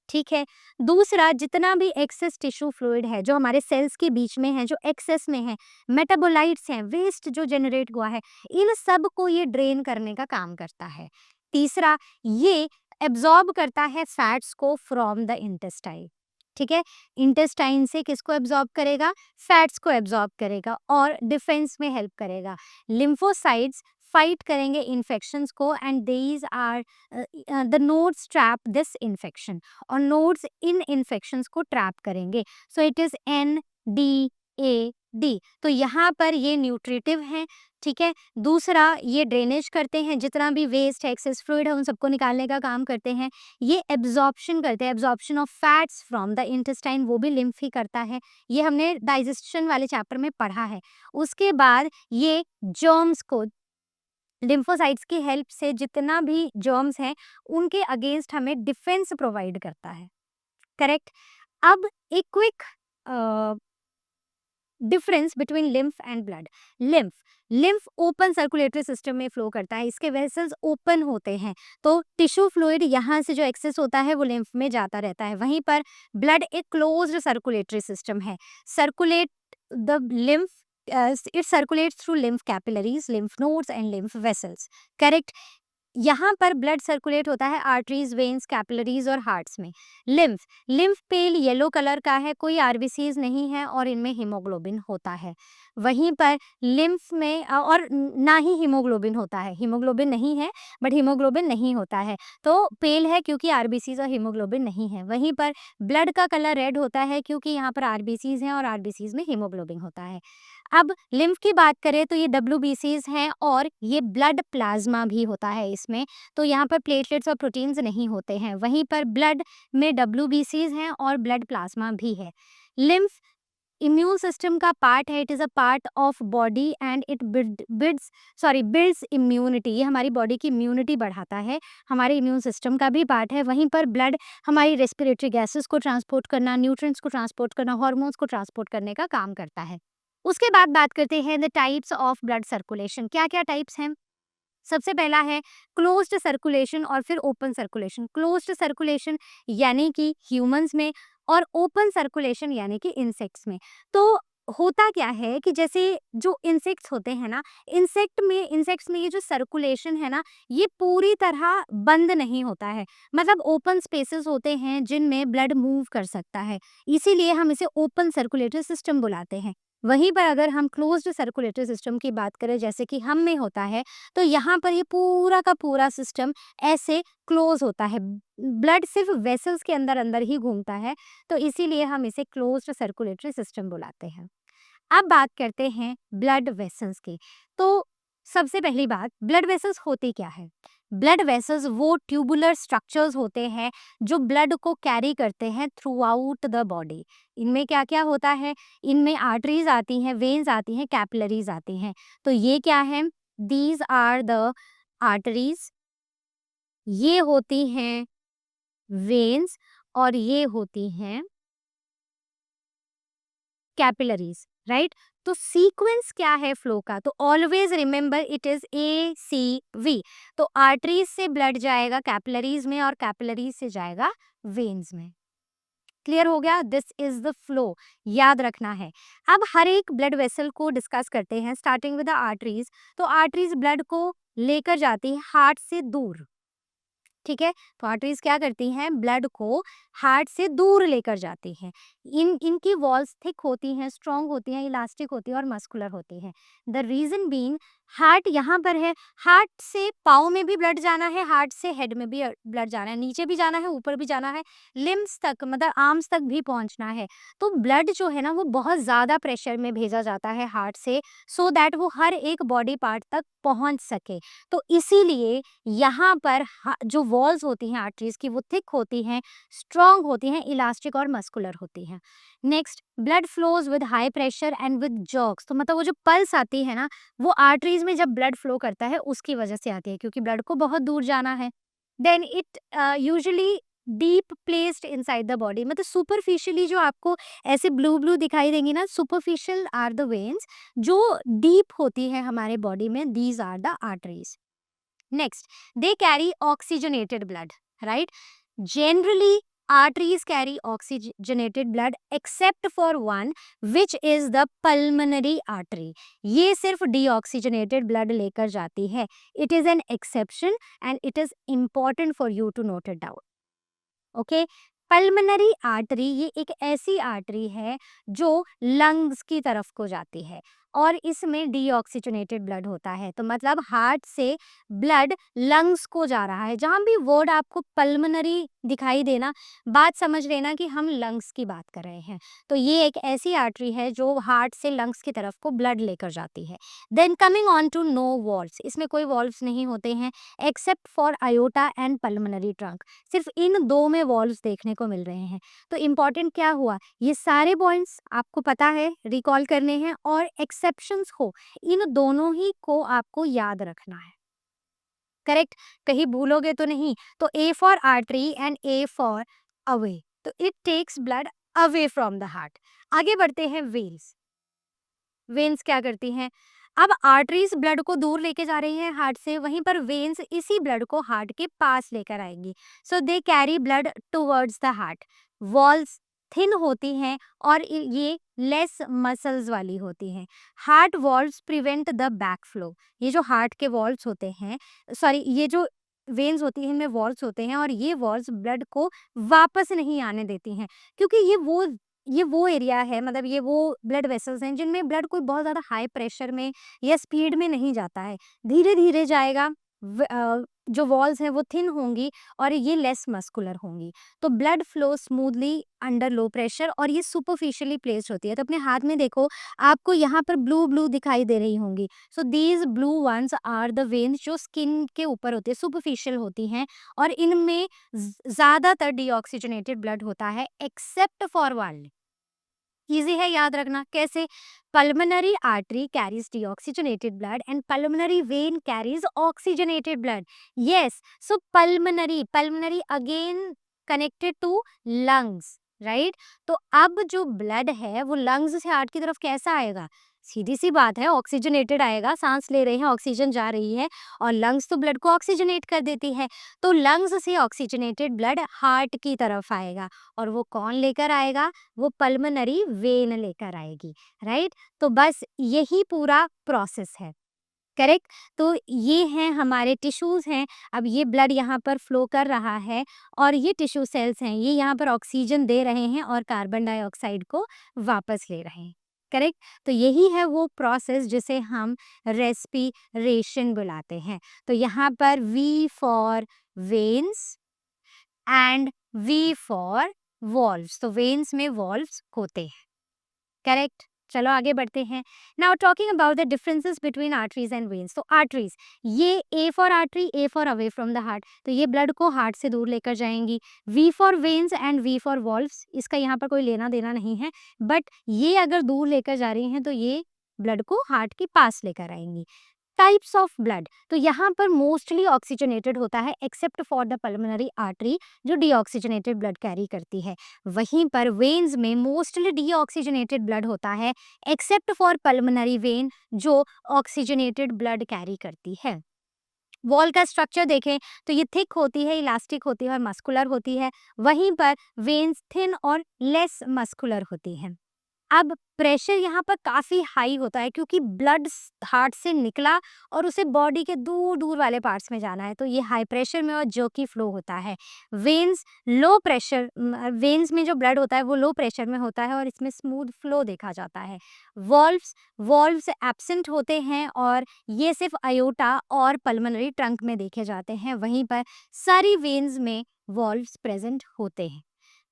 [SPEAKER 1] ठीक है? दूसरा, जितना भी एक्सेस टिश्यू फ्लूइड है जो हमारे सेल्स के बीच में है, जो एक्सेस में है, मेटाबोलाइट्स हैं, वेस्ट जो जनरेट हुआ है, इन सब को ये ड्रेन करने का काम करता है। तीसरा, ये एब्जॉर्ब करता है फैट्स को फ्रॉम द इंटेस्टाइन। ठीक है? इंटेस्टाइन से किसको एब्जॉर्ब करेगा? फैट्स को एब्जॉर्ब करेगा और डिफेंस में हेल्प करेगा। लिम्फोसाइट्स फाइट करेंगे इन्फेक्शंस को, and these are the nodes trap this infection, और नोड्स इन इन्फेक्शंस को ट्रैप करेंगे। So it is NDAD। तो यहाँ पर ये न्यूट्रिटिव हैं। ठीक है? दूसरा, ये ड्रेनेज करते हैं, जितना भी वेस्ट है, एक्सेस फ्लूइड है, उन सबको निकालने का काम करते हैं। ये एब्जॉर्प्शन करते हैं, absorption of fats from the intestine, वो भी लिम्फ ही करता है। ये हमने डाइजेशन वाले चैप्टर में पढ़ा है। उसके बाद ये जर्म्स को, लिम्फोसाइट्स की हेल्प से जितना भी जर्म्स हैं उनके अगेंस्ट हमें डिफेंस प्रोवाइड करता है। करेक्ट? अब एक quick difference between lymph and blood. Lymph lymph open circulatory system में फ्लो करता है, इसके वेसल्स ओपन होते हैं, तो टिश्यू फ्लूइड यहाँ से जो एक्सेस होता है वो लिम्फ में जाता रहता है। वहीं पर ब्लड एक क्लोज्ड सर्कुलेटरी सिस्टम है। Circulate the lymph, it circulates through lymph capillaries, lymph nodes and lymph vessels. Correct? यहाँ पर ब्लड सर्कुलेट होता है आर्टरीज, वेन्स, कैपिलरीज और हार्ट्स में। Lymph lymph pale yellow colour का है, कोई आरबीसीज नहीं है और इनमें हीमोग्लोबिन होता है। वहीं पर लिम्फ में और ना ही हीमोग्लोबिन होता है, हीमोग्लोबिन नहीं है बट हीमोग्लोबिन नहीं होता है, तो पेल है क्योंकि आरबीसीज और हीमोग्लोबिन नहीं है। वहीं पर ब्लड का कलर रेड होता है क्योंकि यहाँ पर आरबीसीज हैं और आरबीसीज में हीमोग्लोबिन होता है। अब लिम्फ की बात करें तो ये डब्ल्यूबीसीज हैं और ये ब्लड प्लाज्मा भी होता है इसमें, तो यहाँ पर प्लेटलेट्स और प्रोटीन्स नहीं होते हैं। वहीं पर ब्लड में डब्ल्यूबीसीज हैं और ब्लड प्लाज्मा भी है। लिम्फ इम्यून सिस्टम का पार्ट है, it is a part of body and it builds immunity. ये हमारी बॉडी की इम्यूनिटी बढ़ाता है, हमारे इम्यून सिस्टम का भी पार्ट है। वहीं पर ब्लड हमारी रेस्पिरेटरी गैसेस को ट्रांसपोर्ट करना, न्यूट्रिएंट्स को ट्रांसपोर्ट करना, हार्मोन्स को ट्रांसपोर्ट करने का काम करता है। उसके बाद बात करते हैं the types of blood circulation. क्या-क्या टाइप्स हैं? सबसे पहला है क्लोज्ड सर्कुलेशन और फिर ओपन सर्कुलेशन। क्लोज्ड सर्कुलेशन यानी कि ह्यूमंस में और ओपन सर्कुलेशन यानी कि इंसेक्ट्स में। तो होता क्या है कि जैसे जो इंसेक्ट्स होते हैं ना, इंसेक्ट्स में ये जो सर्कुलेशन है ना, ये पूरी तरह बंद नहीं होता है। मतलब ओपन स्पेसेस होते हैं जिनमें ब्लड मूव कर सकता है, इसीलिए हम इसे ओपन सर्कुलेटरी सिस्टम बुलाते हैं। वहीं पर अगर हम क्लोज्ड सर्कुलेटरी सिस्टम की बात करें, जैसे कि हम में होता है, तो यहाँ पर ये पूरा का पूरा सिस्टम ऐसे क्लोज होता है। ब्लड सिर्फ वेसल्स के अंदर अंदर ही घूमता है, तो इसीलिए हम इसे क्लोज्ड सर्कुलेटरी सिस्टम बुलाते हैं। अब बात करते हैं ब्लड वेसल्स की। तो सबसे पहली बात, ब्लड वेसल्स होते क्या है? ब्लड वेसल्स वो ट्यूबुलर स्ट्रक्चर्स होते हैं जो ब्लड को कैरी करते हैं थ्रू आउट द बॉडी। इनमें क्या क्या होता है? इनमें आर्टरीज आती हैं, वेन्स आती हैं, कैपिलरीज आती हैं। तो ये क्या है? दीज आर द आर्टरीज, ये होती हैं वेन्स और ये होती हैं कैपिलरीज, राइट? तो सीक्वेंस क्या है फ्लो का? तो always remember it is ACV। तो आर्टरीज से ब्लड जाएगा कैपिलरीज में और कैपिलरीज से जाएगा वेन्स में। क्लियर हो गया? दिस इज द फ्लो, याद रखना है। अब हर एक ब्लड वेसल को डिस्कस करते हैं, स्टार्टिंग विद द आर्टरीज। तो आर्टरीज ब्लड को लेकर जाती है हार्ट से दूर, ठीक है? तो आर्टरीज क्या करती हैं? ब्लड को हार्ट से दूर लेकर जाती हैं। इनकी वॉल्स थिक होती हैं, स्ट्रॉन्ग होती हैं, इलास्टिक होती हैं और मस्कुलर होती हैं। द रीजन बीइंग, हार्ट यहाँ पर है, हार्ट से पाँव में भी ब्लड जाना है, हार्ट से हेड में भी ब्लड जाना है, नीचे भी जाना है, ऊपर भी जाना है, लिम्स तक मतलब आर्म्स तक भी पहुंचना है। तो ब्लड जो है ना, वो बहुत ज़्यादा प्रेशर में भेजा जाता है हार्ट से, सो दैट वो हर एक बॉडी पार्ट तक पहुंच सके। तो इसीलिए यहाँ पर जो वॉल्स होती हैं आर्टरीज की, वो थिक होती हैं, स्ट्रॉन्ग होती हैं, इलास्टिक और मस्कुलर होती हैं। Next, blood flows with high pressure and with jerks. तो मतलब वो जो पल्स आती है ना, वो आर्टरीज में जब ब्लड फ्लो करता है उसकी वजह से आती है, क्योंकि ब्लड को बहुत दूर जाना है। Then it usually deep placed inside the body. मतलब सुपरफिशियली जो आपको ऐसे ब्लू ब्लू दिखाई देंगी ना, सुपरफिशियल आर द वेन्स। जो डीप होती है हमारे बॉडी में, these are the arteries. Next, they carry oxygenated blood, right? Generally, arteries carry oxygenated blood except for one, which is the pulmonary artery. ये सिर्फ deoxygenated blood लेकर जाती है. It is an exception and it is important for you to note it down. Okay? Pulmonary artery ये एक ऐसी artery है जो लंग्स की तरफ को जाती है और इसमें डीऑक्सीजनेटेड ब्लड होता है। तो मतलब हार्ट से ब्लड लंग्स को जा रहा है। जहाँ भी वर्ड आपको पल्मनरी दिखाई देना, बात समझ लेना कि हम लंग्स की बात कर रहे हैं। तो ये एक ऐसी आर्टरी है जो हार्ट से लंग्स की तरफ को ब्लड लेकर जाती है। Then coming on to no valves, इसमें कोई वॉल्व्स नहीं होते हैं except for aorta and pulmonary trunk. सिर्फ इन दो में वॉल्व्स देखने को मिल रहे हैं। तो इम्पॉर्टेंट क्या हुआ, ये सारे पॉइंट्स आपको पता है, रिकॉल करने हैं और एक्सेप्शंस हो, इन दोनों ही को आपको याद रखना है। करेक्ट? कहीं भूलोगे तो नहीं। तो A for artery and A for away. तो it takes blood away from the heart. आगे बढ़ते हैं वेन्स। वेन्स क्या करती हैं? अब आर्टरीज ब्लड को दूर लेके जा रही हैं हार्ट से, वहीं पर वेन्स इसी ब्लड को हार्ट के पास लेकर आएंगी। So they carry blood towards the heart. Walls thin होती हैं और ये लेस मसल्स वाली होती हैं। Heart valves prevent the back flow. ये जो हार्ट के वॉल्व्स होते हैं, सॉरी, ये जो वेन्स होती हैं इनमें वॉल्व्स होते हैं और ये वॉल्व्स ब्लड को वापस नहीं आने देती हैं, क्योंकि ये वो एरिया है, मतलब ये वो ब्लड वेसल्स हैं जिनमें ब्लड कोई बहुत ज़्यादा हाई प्रेशर में या स्पीड में नहीं जाता है, धीरे-धीरे जाएगा। जो वॉल्स हैं वो थिन होंगी और ये लेस मस्कुलर होंगी। तो blood flow smoothly under low pressure और ये सुपरफिशियली प्लेस्ड होती है। तो अपने हाथ में देखो, आपको यहाँ पर ब्लू-ब्लू दिखाई दे रही होंगी। So these blue ones are the veins जो स्किन के ऊपर होती है, सुपरफिशियल होती हैं और इनमें ज़्यादातर डीऑक्सीजनेटेड ब्लड होता है एक्सेप्ट फॉर वन। इजी है याद रखना। कैसे? Pulmonary artery carries deoxygenated blood and pulmonary vein carries oxygenated blood. Yes, so pulmonary again connected to lungs, right? तो अब जो ब्लड है वो लंग्स से हार्ट की तरफ कैसा आएगा? सीधी सी बात है, ऑक्सीजनेटेड आएगा। सांस ले रहे हैं, ऑक्सीजन जा रही है और लंग्स तो ब्लड को ऑक्सीजनेट कर देती है। तो लंग्स से ऑक्सीजनेटेड ब्लड हार्ट की तरफ आएगा और वो कौन लेकर आएगा? वो पल्मोनरी वेन लेकर आएगी, राइट? तो बस यही पूरा प्रोसेस है, करेक्ट? तो ये हैं हमारे टिश्यूज हैं। अब ये ब्लड यहाँ पर फ्लो कर रहा है और ये टिश्यू सेल्स हैं, ये यहाँ पर ऑक्सीजन दे रहे हैं और कार्बन डाइऑक्साइड को वापस ले रहे हैं, करेक्ट? तो यही है वो प्रोसेस जिसे हम रेस्पिरेशन बुलाते हैं। तो यहाँ पर V for veins and V for valves, तो वेन्स में वॉल्व्स होते हैं, करेक्ट? चलो आगे बढ़ते हैं। Now talking about the differences between arteries and veins. तो आर्टरीज, ये A for artery, A for away from the heart, तो ये ब्लड को हार्ट से दूर लेकर जाएंगी। V for veins and V for valves, इसका यहाँ पर कोई लेना देना नहीं है, बट ये अगर दूर लेकर जा रही हैं तो ये ब्लड को हार्ट के पास लेकर आएंगी। टाइप्स ऑफ ब्लड, तो यहाँ पर मोस्टली ऑक्सीजनेटेड होता है except for the pulmonary artery जो डीऑक्सीजनेटेड ब्लड कैरी करती है। वहीं पर वेन्स में मोस्टली डीऑक्सीजनेटेड ब्लड होता है एक्सेप्ट फॉर पल्मोनरी वेन जो ऑक्सीजनेटेड ब्लड कैरी करती है। वॉल का स्ट्रक्चर देखें तो ये थिक होती है, इलास्टिक होती है और मस्कुलर होती है, वहीं पर वेन्स थिन और लेस मस्कुलर होती हैं। अब प्रेशर यहाँ पर काफ़ी हाई होता है क्योंकि ब्लड हार्ट से निकला और उसे बॉडी के दूर दूर वाले पार्ट्स में जाना है, तो ये हाई प्रेशर में और जर्की फ्लो होता है। वेन्स लो प्रेशर, वेन्स में जो ब्लड होता है वो लो प्रेशर में होता है और इसमें स्मूथ फ्लो देखा जाता है। वॉल्व्स एब्सेंट होते हैं और ये सिर्फ अयोटा और पल्मोनरी ट्रंक में देखे जाते हैं, वहीं पर सारी वेन्स में वॉल्व्स प्रेजेंट होते हैं।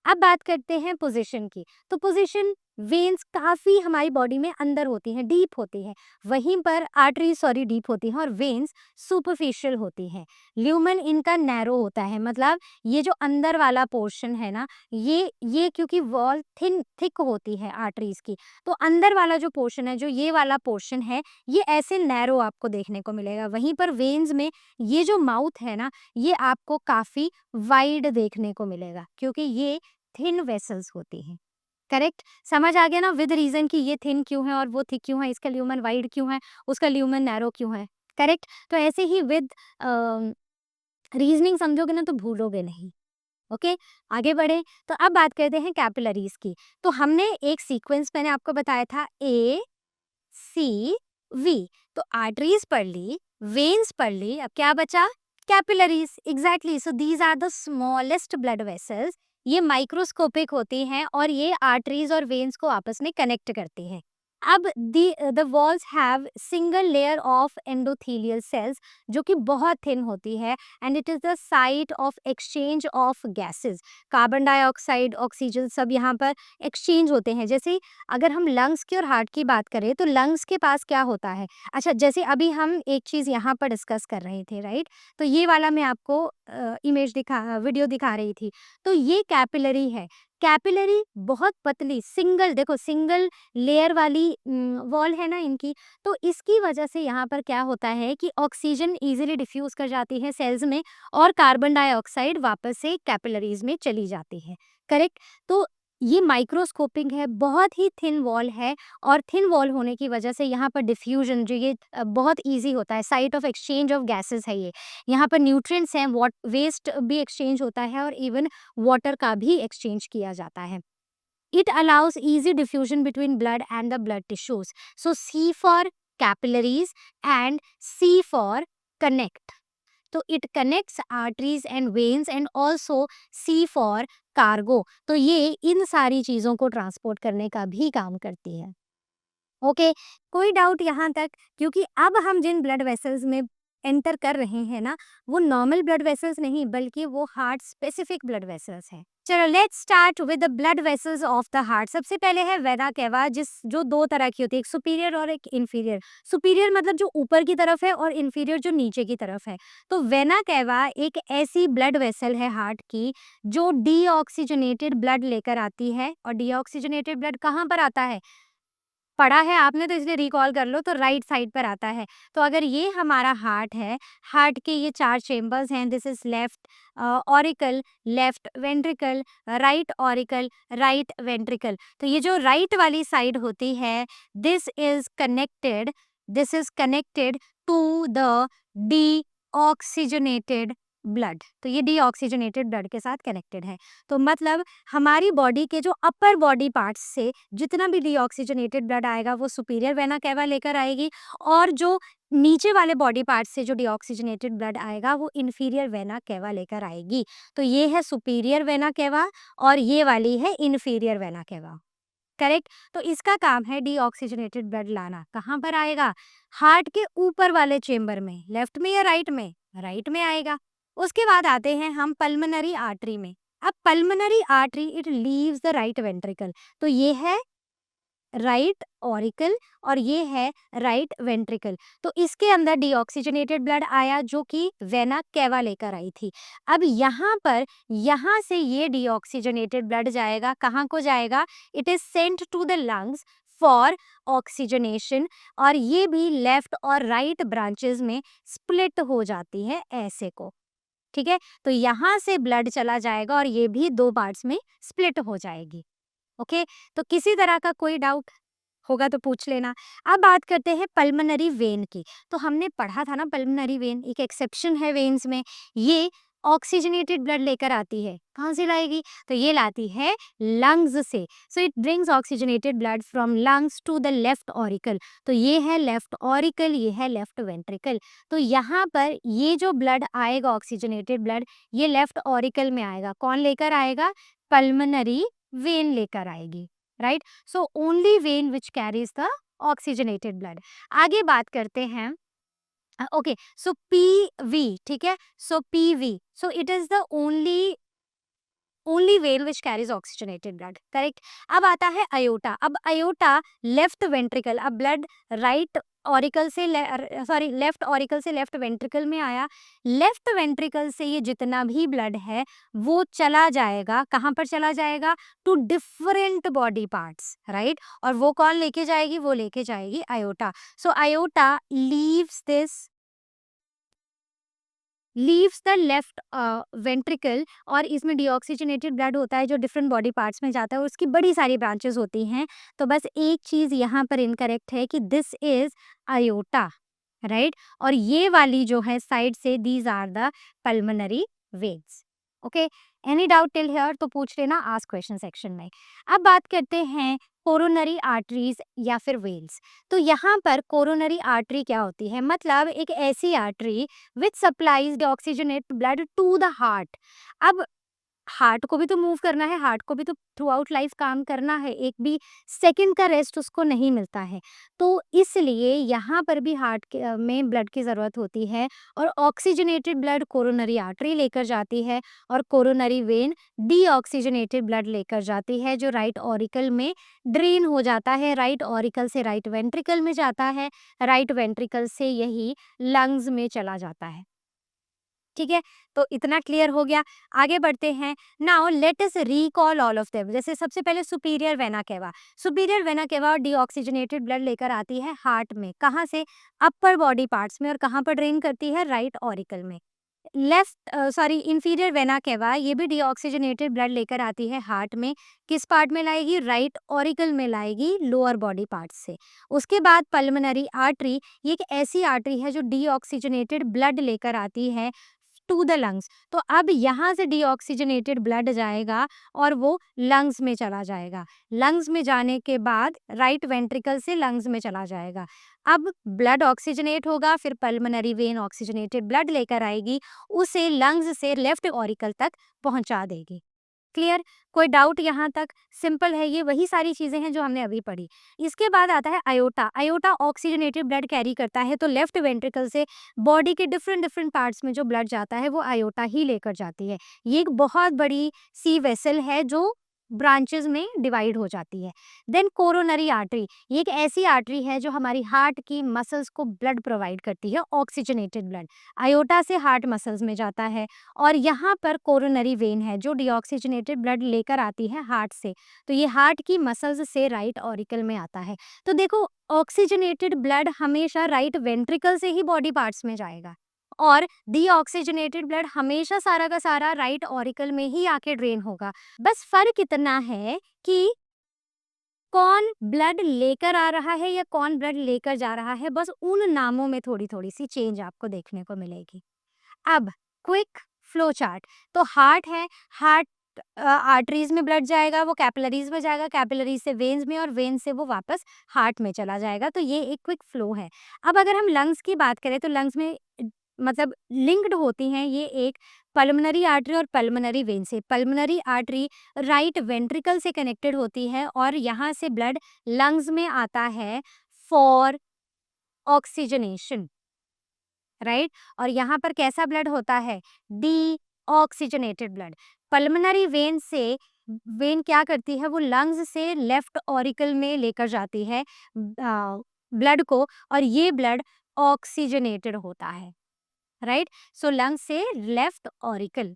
[SPEAKER 1] अब बात करते हैं पोजीशन की। तो पोजीशन, वेन्स काफ़ी हमारी बॉडी में अंदर होती हैं, डीप होती हैं, वहीं पर आर्टरीज डीप होती हैं और वेन्स सुपरफिशियल होती हैं। ल्यूमन इनका नैरो होता है, मतलब ये जो अंदर वाला पोर्शन है ना, ये क्योंकि वॉल थिक होती है आर्टरीज की, तो अंदर वाला जो पोर्शन है, जो ये वाला पोर्शन है, ये ऐसे नैरो आपको देखने को मिलेगा। वहीं पर वेन्स में ये जो माउथ है ना, ये आपको काफ़ी वाइड देखने को मिलेगा क्योंकि ये थिन वेसल्स होती हैं, करेक्ट? समझ आ गया ना विद रीजन कि ये थिन क्यों है और वो थिक क्यों है, इसका ल्यूमन वाइड क्यों है, उसका ल्यूमन नैरो क्यों है, करेक्ट? तो ऐसे ही विद रीजनिंग समझोगे ना तो भूलोगे नहीं। ओके, आगे बढ़े। तो अब बात करते हैं कैपिलरीज की। तो हमने एक सीक्वेंस मैंने आपको बताया था ए सी वी, तो आर्टरीज पढ़ ली, वेन्स पढ़ ली, अब क्या बचा? Capillaries. Exactly, so these are the smallest blood vessels, ये माइक्रोस्कोपिक होती हैं और ये आर्टरीज और वेन्स को आपस में कनेक्ट करती हैं। अब the walls have single layer of endothelial cells जो कि बहुत थिन होती है and it is the site of exchange of gases. Carbon dioxide, oxygen सब यहाँ पर एक्सचेंज होते हैं। जैसे अगर हम लंग्स की और हार्ट की बात करें तो लंग्स के पास क्या होता है? अच्छा, जैसे अभी हम एक चीज़ यहाँ पर डिस्कस कर रहे थे, राइट? तो ये वाला मैं आपको वीडियो दिखा रही थी, तो ये कैपिलरी है। कैपिलरी बहुत पतली सिंगल लेयर वाली वॉल है ना इनकी, तो इसकी वजह से यहाँ पर क्या होता है कि ऑक्सीजन इजीली डिफ्यूज कर जाती है सेल्स में और कार्बन डाइऑक्साइड वापस से कैपिलरीज में चली जाती है, करेक्ट? तो ये माइक्रोस्कोपिक है, बहुत ही थिन वॉल है और थिन वॉल होने की वजह से यहाँ पर डिफ्यूजन जो ये बहुत ईजी होता है, site of exchange of gases है ये। यहाँ पर न्यूट्रिएंट्स हैं, वेस्ट भी एक्सचेंज होता है और इवन वाटर का भी एक्सचेंज किया जाता है। It allows easy diffusion between blood and the blood tissues. So C for capillaries and C for connect. तो it connects arteries and veins and also C for cargo. तो ये इन सारी चीज़ों को ट्रांसपोर्ट करने का भी काम करती है। ओके, कोई डाउट यहाँ तक? क्योंकि अब हम जिन ब्लड वेसल्स में एंटर कर रहे हैं ना, वो नॉर्मल ब्लड वेसल्स नहीं बल्कि वो हार्ट स्पेसिफिक ब्लड वेसल्स हैं। चलो let's start with the blood vessels of the heart. सबसे पहले है वेना केवा, जो दो तरह की होती है, एक सुपीरियर और एक इन्फीरियर। सुपीरियर मतलब जो ऊपर की तरफ है और इन्फीरियर जो नीचे की तरफ है। तो वेना केवा एक ऐसी ब्लड वेसल है हार्ट की जो डीऑक्सीजनेटेड ब्लड लेकर आती है। और डीऑक्सीजनेटेड ब्लड कहाँ पर आता है? पढ़ा है आपने तो इसलिए रिकॉल कर लो, तो राइट साइड पर आता है। तो अगर ये हमारा हार्ट है, हार्ट के ये 4 चेंबर्स हैं, this is left auricle, left ventricle, right auricle, right ventricle. तो ये जो राइट वाली साइड होती है, this is connected this is connected to the deoxygenated blood. तो ये डीऑक्सीजनेटेड ब्लड के साथ कनेक्टेड है। तो मतलब हमारी बॉडी के जो अपर बॉडी पार्ट्स से जितना भी डीऑक्सीजनेटेड ब्लड आएगा वो सुपीरियर वेना केवा लेकर आएगी, और जो नीचे वाले बॉडी पार्ट से जो डीऑक्सीजनेटेड ब्लड आएगा वो इन्फीरियर वेना केवा लेकर आएगी। तो ये है सुपीरियर वेना केवा और ये वाली है इन्फीरियर वेना केवा। करेक्ट। तो इसका काम है डीऑक्सीजनेटेड ब्लड लाना। कहाँ पर आएगा? हार्ट के ऊपर वाले चेंबर में। लेफ्ट में या राइट में? राइट में आएगा। उसके बाद आते हैं हम पल्मोनरी आर्टरी में। अब pulmonary artery it leaves the right ventricle. तो ये है राइट ऑरिकल और ये है राइट वेंट्रिकल। तो इसके अंदर डीऑक्सीजनेटेड ब्लड आया जो कि वेना केवा लेकर आई थी। अब यहाँ से ये डीऑक्सीजनेटेड ब्लड जाएगा, कहाँ को जाएगा? It is sent to the lungs for oxygenation, और ये भी लेफ्ट और राइट ब्रांचेस में स्प्लिट हो जाती है ऐसे को। ठीक है, तो यहाँ से ब्लड चला जाएगा और ये भी 2 पार्ट्स में स्प्लिट हो जाएगी। ओके, तो किसी तरह का कोई डाउट होगा तो पूछ लेना। अब बात करते हैं पल्मोनरी वेन की। तो हमने पढ़ा था ना, पल्मोनरी वेन एक एक्सेप्शन है वेन्स में। ये ऑक्सीजनेटेड ब्लड लेकर आती है। कहाँ से लाएगी? तो ये लाती है लंग्स से। So it brings oxygenated blood from lungs to the left auricle. तो ये है लेफ्ट ऑरिकल, ये है लेफ्ट वेंट्रिकल। तो यहाँ पर ये जो ब्लड आएगा ऑक्सीजनेटेड ब्लड, ये लेफ्ट ऑरिकल में आएगा। कौन लेकर आएगा? पल्मोनरी वेन लेकर आएगी। Right, so only vein which carries the oxygenated blood. आगे बात करते हैं। ओके, सो पीवी, ठीक है, so PV, so it is the only vein which carries oxygenated blood. Correct. अब आता है अयोटा। अब अयोटा लेफ्ट वेंट्रिकल, अब ब्लड राइट ऑरिकल से लेफ्ट ऑरिकल से लेफ्ट वेंट्रिकल में आया। लेफ्ट वेंट्रिकल से ये जितना भी ब्लड है वो चला जाएगा, कहाँ पर चला जाएगा? To different body parts. Right, और वो कौन लेके जाएगी? वो लेके जाएगी aorta. So aorta leaves the left ventricle, और इसमें डीऑक्सीजनेटेड ब्लड होता है जो डिफरेंट बॉडी पार्ट्स में जाता है और उसकी बड़ी सारी ब्रांचेस होती हैं। तो बस एक चीज यहाँ पर इनकरेक्ट है कि दिस इज अयोटा। राइट, और ये वाली जो है साइड से, these are the pulmonary veins. Okay, any doubt till here तो पूछ लेना, आस्क क्वेश्चन सेक्शन में। अब बात करते हैं कोरोनरी आर्टरीज या फिर वेन्स। तो यहाँ पर कोरोनरी आर्टरी क्या होती है? मतलब एक ऐसी artery which supplies the oxygenate blood to the heart. अब हार्ट को भी तो मूव करना है, हार्ट को भी तो थ्रू आउट लाइफ काम करना है, एक भी सेकंड का रेस्ट उसको नहीं मिलता है। तो इसलिए यहाँ पर भी में ब्लड की ज़रूरत होती है, और ऑक्सीजनेटेड ब्लड कोरोनरी आर्टरी लेकर जाती है और कोरोनरी वेन डीऑक्सीजनेटेड ब्लड लेकर जाती है जो राइट ऑरिकल में ड्रेन हो जाता है। राइट ऑरिकल से राइट वेंट्रिकल में जाता है, राइट वेंट्रिकल से यही लंग्स में चला जाता है। ठीक है, तो इतना क्लियर हो गया। आगे बढ़ते हैं। Now let us recall all of them. जैसे सबसे पहले superior vena cava. Superior vena cava deoxygenated blood लेकर आती है हार्ट में। कहाँ से? अपर बॉडी पार्ट्स में। और कहाँ पर ड्रेन करती है? राइट ऑरिकल में। इंफीरियर वेना केवा ये भी डीऑक्सीजनेटेड ब्लड लेकर आती है हार्ट में। किस पार्ट में लाएगी? राइट ऑरिकल में लाएगी, लोअर बॉडी पार्ट से। उसके बाद पल्मोनरी आर्टरी, ये एक ऐसी आर्टरी है जो डीऑक्सीजनेटेड ब्लड लेकर आती है टू द लंग्स। तो अब यहाँ से डीऑक्सीजनेटेड ब्लड जाएगा और वो लंग्स में चला जाएगा। लंग्स में जाने के बाद राइट वेंट्रिकल से लंग्स में चला जाएगा। अब ब्लड ऑक्सीजनेट होगा, फिर पल्मोनरी वेन ऑक्सीजनेटेड ब्लड लेकर आएगी, उसे लंग्स से लेफ्ट ऑरिकल तक पहुंचा देगी। क्लियर? कोई डाउट यहाँ तक? सिंपल है, ये वही सारी चीज़ें हैं जो हमने अभी पढ़ी। इसके बाद आता है aorta. Aorta oxygenated blood carry करता है, तो लेफ्ट वेंट्रिकल से बॉडी के डिफरेंट डिफरेंट पार्ट्स में जो ब्लड जाता है वो अयोटा ही लेकर जाती है। ये एक बहुत बड़ी सी वेसल है जो ब्रांचेस में डिवाइड हो जाती है। देन कोरोनरी आर्टरी, ये एक ऐसी आर्टरी है जो हमारी हार्ट की मसल्स को ब्लड प्रोवाइड करती है, ऑक्सीजनेटेड ब्लड अयोटा से हार्ट मसल्स में जाता है। और यहाँ पर कोरोनरी वेन है जो डीऑक्सीजनेटेड ब्लड लेकर आती है हार्ट से, तो ये हार्ट की मसल्स से राइट ऑरिकल में आता है। तो देखो, ऑक्सीजनेटेड ब्लड हमेशा राइट वेंट्रिकल से ही बॉडी पार्ट्स में जाएगा और डीऑक्सीजनेटेड ब्लड हमेशा सारा का सारा राइट ऑरिकल में ही आके ड्रेन होगा। बस फर्क इतना है कि कौन ब्लड लेकर आ रहा है या कौन ब्लड लेकर जा रहा है, बस उन नामों में थोड़ी थोड़ी सी चेंज आपको देखने को मिलेगी। अब क्विक फ्लो चार्ट, तो हार्ट है, हार्ट आर्टरीज में ब्लड जाएगा, वो कैपिलरीज में जाएगा, कैपिलरीज से वेन्स में और वेन्स से वो वापस हार्ट में चला जाएगा, तो ये एक क्विक फ्लो है। अब अगर हम लंग्स की बात करें तो लंग्स में मतलब लिंक्ड होती हैं ये एक पल्मोनरी आर्टरी और पल्मोनरी वेन से। पल्मोनरी आर्टरी राइट वेंट्रिकल से कनेक्टेड होती है और यहाँ से ब्लड लंग्स में आता है फॉर ऑक्सीजनेशन, राइट? और यहाँ पर कैसा ब्लड होता है? D oxygenated blood. Pulmonary vein से वेन क्या करती है, वो लंग्स से लेफ्ट ऑरिकल में लेकर जाती है ब्लड को, और ये ब्लड ऑक्सीजनेटेड होता है, राइट? सो लंग्स से लेफ्ट ऑरिकल,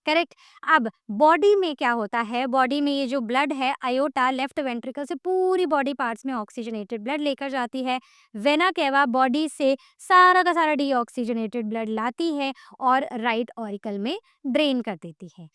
[SPEAKER 1] करेक्ट। अब बॉडी में क्या होता है, बॉडी में ये जो ब्लड है अयोटा लेफ्ट वेंट्रिकल से पूरी बॉडी पार्ट्स में ऑक्सीजनेटेड ब्लड लेकर जाती है। वेना केवा बॉडी से सारा का सारा डीऑक्सीजनेटेड ब्लड लाती है और राइट ऑरिकल में ड्रेन कर देती है।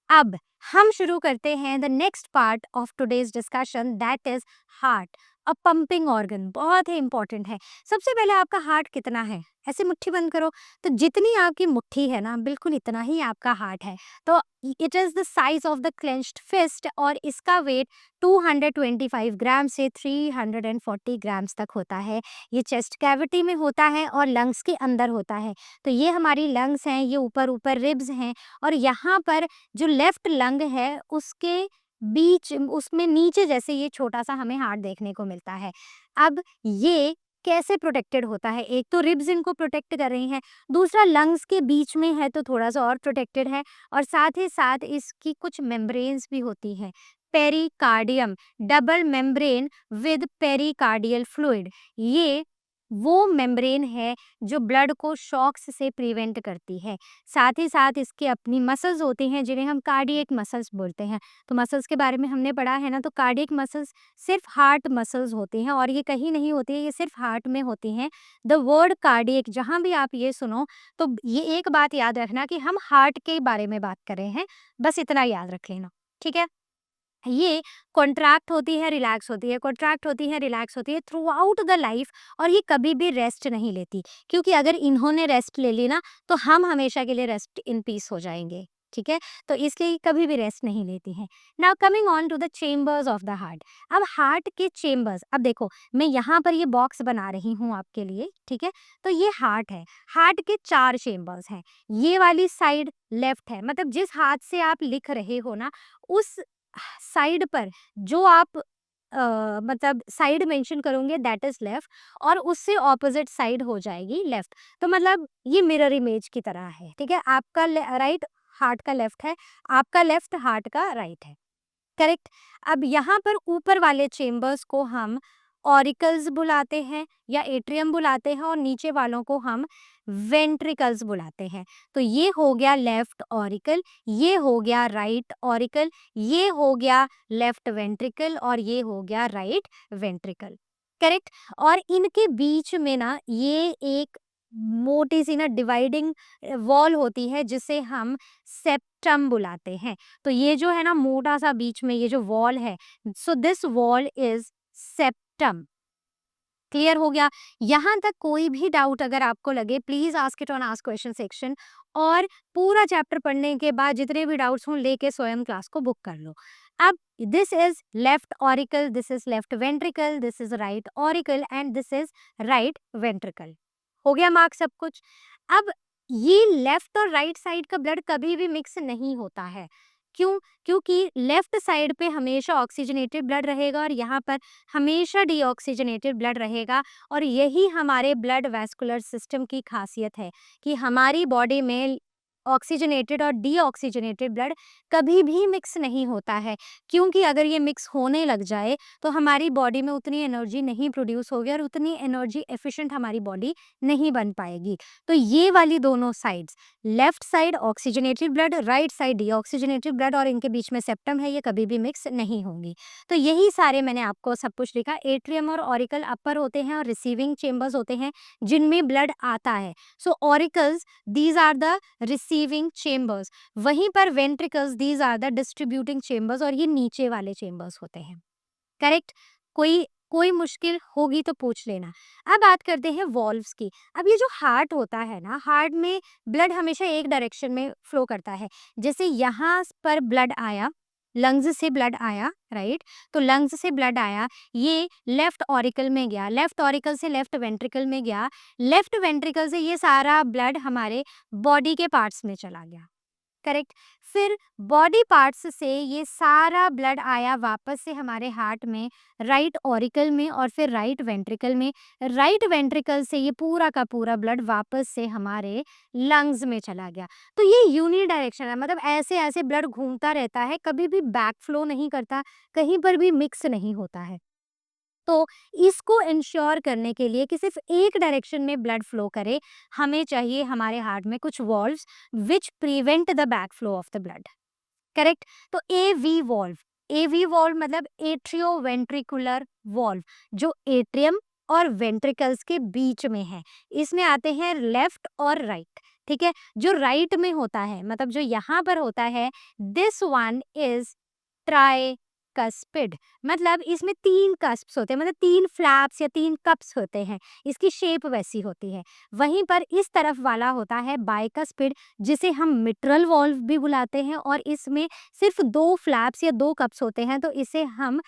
[SPEAKER 1] अब हम शुरू करते हैं the next part of today's discussion, that is heart, a pumping organ. बहुत ही इंपॉर्टेंट है। सबसे पहले आपका हार्ट कितना है, ऐसे मुट्ठी बंद करो, तो जितनी आपकी मुट्ठी है ना बिल्कुल इतना ही आपका हार्ट है। तो it is the size of the clenched fist और इसका वेट 225 ग्राम से 340 ग्राम्स तक होता है। ये चेस्ट कैविटी में होता है और लंग्स के अंदर होता है। तो ये हमारी लंग्स हैं, ये ऊपर ऊपर रिब्स हैं और यहाँ पर जो लेफ्ट लंग है उसके बीच उसमें नीचे जैसे ये छोटा सा हमें हार्ट देखने को मिलता है। अब ये कैसे प्रोटेक्टेड होता है, एक तो रिब्स इनको प्रोटेक्ट कर रही हैं, दूसरा लंग्स के बीच में है तो थोड़ा सा और प्रोटेक्टेड है, और साथ ही साथ इसकी कुछ मेम्ब्रेन्स भी होती हैं। Pericardium, double membrane with pericardial fluid, ये वो मेम्ब्रेन है जो ब्लड को शॉक्स से प्रिवेंट करती है। साथ ही साथ इसकी अपनी मसल्स होती हैं जिन्हें हम कार्डियक मसल्स बोलते हैं। तो मसल्स के बारे में हमने पढ़ा है ना, तो कार्डियक मसल्स सिर्फ हार्ट मसल्स होती हैं और ये कहीं नहीं होती है, ये सिर्फ हार्ट में होती हैं। द वर्ड कार्डियक जहाँ भी आप ये सुनो तो ये एक बात याद रखना कि हम हार्ट के बारे में बात कर रहे हैं, बस इतना याद रख लेना, ठीक है? ये कॉन्ट्रैक्ट होती है, रिलैक्स होती है, कॉन्ट्रैक्ट होती है, रिलैक्स होती है थ्रू आउट द लाइफ, और ये कभी भी रेस्ट नहीं लेती, क्योंकि अगर इन्होंने रेस्ट ले ली ना तो हम हमेशा के लिए रेस्ट इन पीस हो जाएंगे, ठीक है? तो इसलिए कभी भी रेस्ट नहीं लेती हैं। Now coming on to the chambers of the heart. अब हार्ट के चेम्बर्स, अब देखो मैं यहाँ पर ये बॉक्स बना रही हूँ आपके लिए, ठीक है? तो ये हार्ट है, हार्ट के 4 चेम्बर्स हैं। ये वाली साइड लेफ्ट है, मतलब जिस हाथ से आप लिख रहे हो ना उस साइड पर जो आप मतलब साइड मेंशन करोगे दैट इज लेफ्ट, और उससे ऑपोजिट साइड हो जाएगी लेफ्ट। तो मतलब ये मिरर इमेज की तरह है, ठीक है? आपका राइट हार्ट का लेफ्ट है, आपका लेफ्ट हार्ट का राइट है, करेक्ट। अब यहाँ पर ऊपर वाले चेम्बर्स को हम ऑरिकल्स बुलाते हैं या एट्रियम बुलाते हैं, और नीचे वालों को हम वेंट्रिकल्स बुलाते हैं। तो ये हो गया लेफ्ट ऑरिकल, ये हो गया राइट ऑरिकल, ये हो गया लेफ्ट वेंट्रिकल, और ये हो गया राइट वेंट्रिकल, करेक्ट। और इनके बीच में ना ये एक मोटी सी ना डिवाइडिंग वॉल होती है जिसे हम सेप्टम बुलाते हैं। तो ये जो है ना मोटा सा बीच में ये जो वॉल है, so this wall is septum. Clear हो गया? यहाँ तक कोई भी डाउट अगर आपको लगे please ask it on ask question section, और पूरा चैप्टर पढ़ने के बाद जितने भी डाउट्स हों लेके स्वयं क्लास को बुक कर लो। अब this is left auricle, this is left ventricle, this is right auricle and this is right ventricle. हो गया मार्क सब कुछ? अब ये लेफ्ट और राइट साइड का ब्लड कभी भी मिक्स नहीं होता है, क्यों? क्योंकि लेफ्ट साइड पे हमेशा ऑक्सीजनेटेड ब्लड रहेगा और यहाँ पर हमेशा डीऑक्सीजनेटेड ब्लड रहेगा। और यही हमारे ब्लड वैस्कुलर सिस्टम की खासियत है कि हमारी बॉडी में ऑक्सीजनेटेड और डीऑक्सीजनेटेड ब्लड कभी भी मिक्स नहीं होता है, क्योंकि अगर ये मिक्स होने लग जाए तो हमारी बॉडी में उतनी एनर्जी नहीं प्रोड्यूस होगी और उतनी एनर्जी एफिशिएंट हमारी बॉडी नहीं बन पाएगी। तो ये वाली दोनों sides, left side oxygenated blood, right side deoxygenated blood और इनके बीच में सेप्टम है, ये कभी भी मिक्स नहीं होंगी। तो यही सारे मैंने आपको सब कुछ लिखा। एट्रियम और ऑरिकल अपर होते हैं और रिसीविंग चेंबर्स होते हैं जिनमें ब्लड आता है। So auricles, these are the receiving chambers, वहीं पर ventricles, these are the distributing chambers और ये नीचे वाले चेंबर्स होते हैं। करेक्ट? कोई कोई मुश्किल होगी तो पूछ लेना। अब बात करते हैं वॉल्व्स की। अब ये जो हार्ट होता है ना, हार्ट में ब्लड हमेशा एक डायरेक्शन में फ्लो करता है। जैसे यहाँ पर ब्लड आया, लंग्स से ब्लड आया, राइट? तो लंग्स से ब्लड आया, ये लेफ्ट ऑरिकल में गया, लेफ्ट ऑरिकल से लेफ्ट वेंट्रिकल में गया, लेफ्ट वेंट्रिकल से ये सारा ब्लड हमारे बॉडी के पार्ट्स में चला गया। करेक्ट? फिर बॉडी पार्ट्स से ये सारा ब्लड आया वापस से हमारे हार्ट में, राइट ऑरिकल में और फिर राइट वेंट्रिकल में। राइट वेंट्रिकल से ये पूरा का पूरा ब्लड वापस से हमारे लंग्स में चला गया। तो ये यूनि डायरेक्शन है, मतलब ऐसे ऐसे ब्लड घूमता रहता है, कभी भी बैक फ्लो नहीं करता, कहीं पर भी मिक्स नहीं होता है। तो इसको इंश्योर करने के लिए कि सिर्फ एक डायरेक्शन में ब्लड फ्लो करे, हमें चाहिए हमारे हार्ट में कुछ valves which prevent the back flow of the blood. Correct? तो एवी वॉल्व, एवी वॉल्व मतलब एट्रियो वेंट्रिकुलर वॉल्व, जो एट्रियम और वेंट्रिकल्स के बीच में है। इसमें आते हैं लेफ्ट और राइट। ठीक है? जो राइट में होता है, मतलब जो यहाँ पर होता है, दिस वन इज ट्राइकस्पिड, मतलब इसमें 3 कस्प्स होते हैं, मतलब 3 फ्लैप्स या 3 कप्स होते हैं, इसकी शेप वैसी होती है। वहीं पर इस तरफ वाला होता है बाइकस्पिड, जिसे हम मिट्रल वॉल्व भी बुलाते हैं और इसमें सिर्फ 2 फ्लैप्स या 2 कप्स होते हैं, तो इसे हम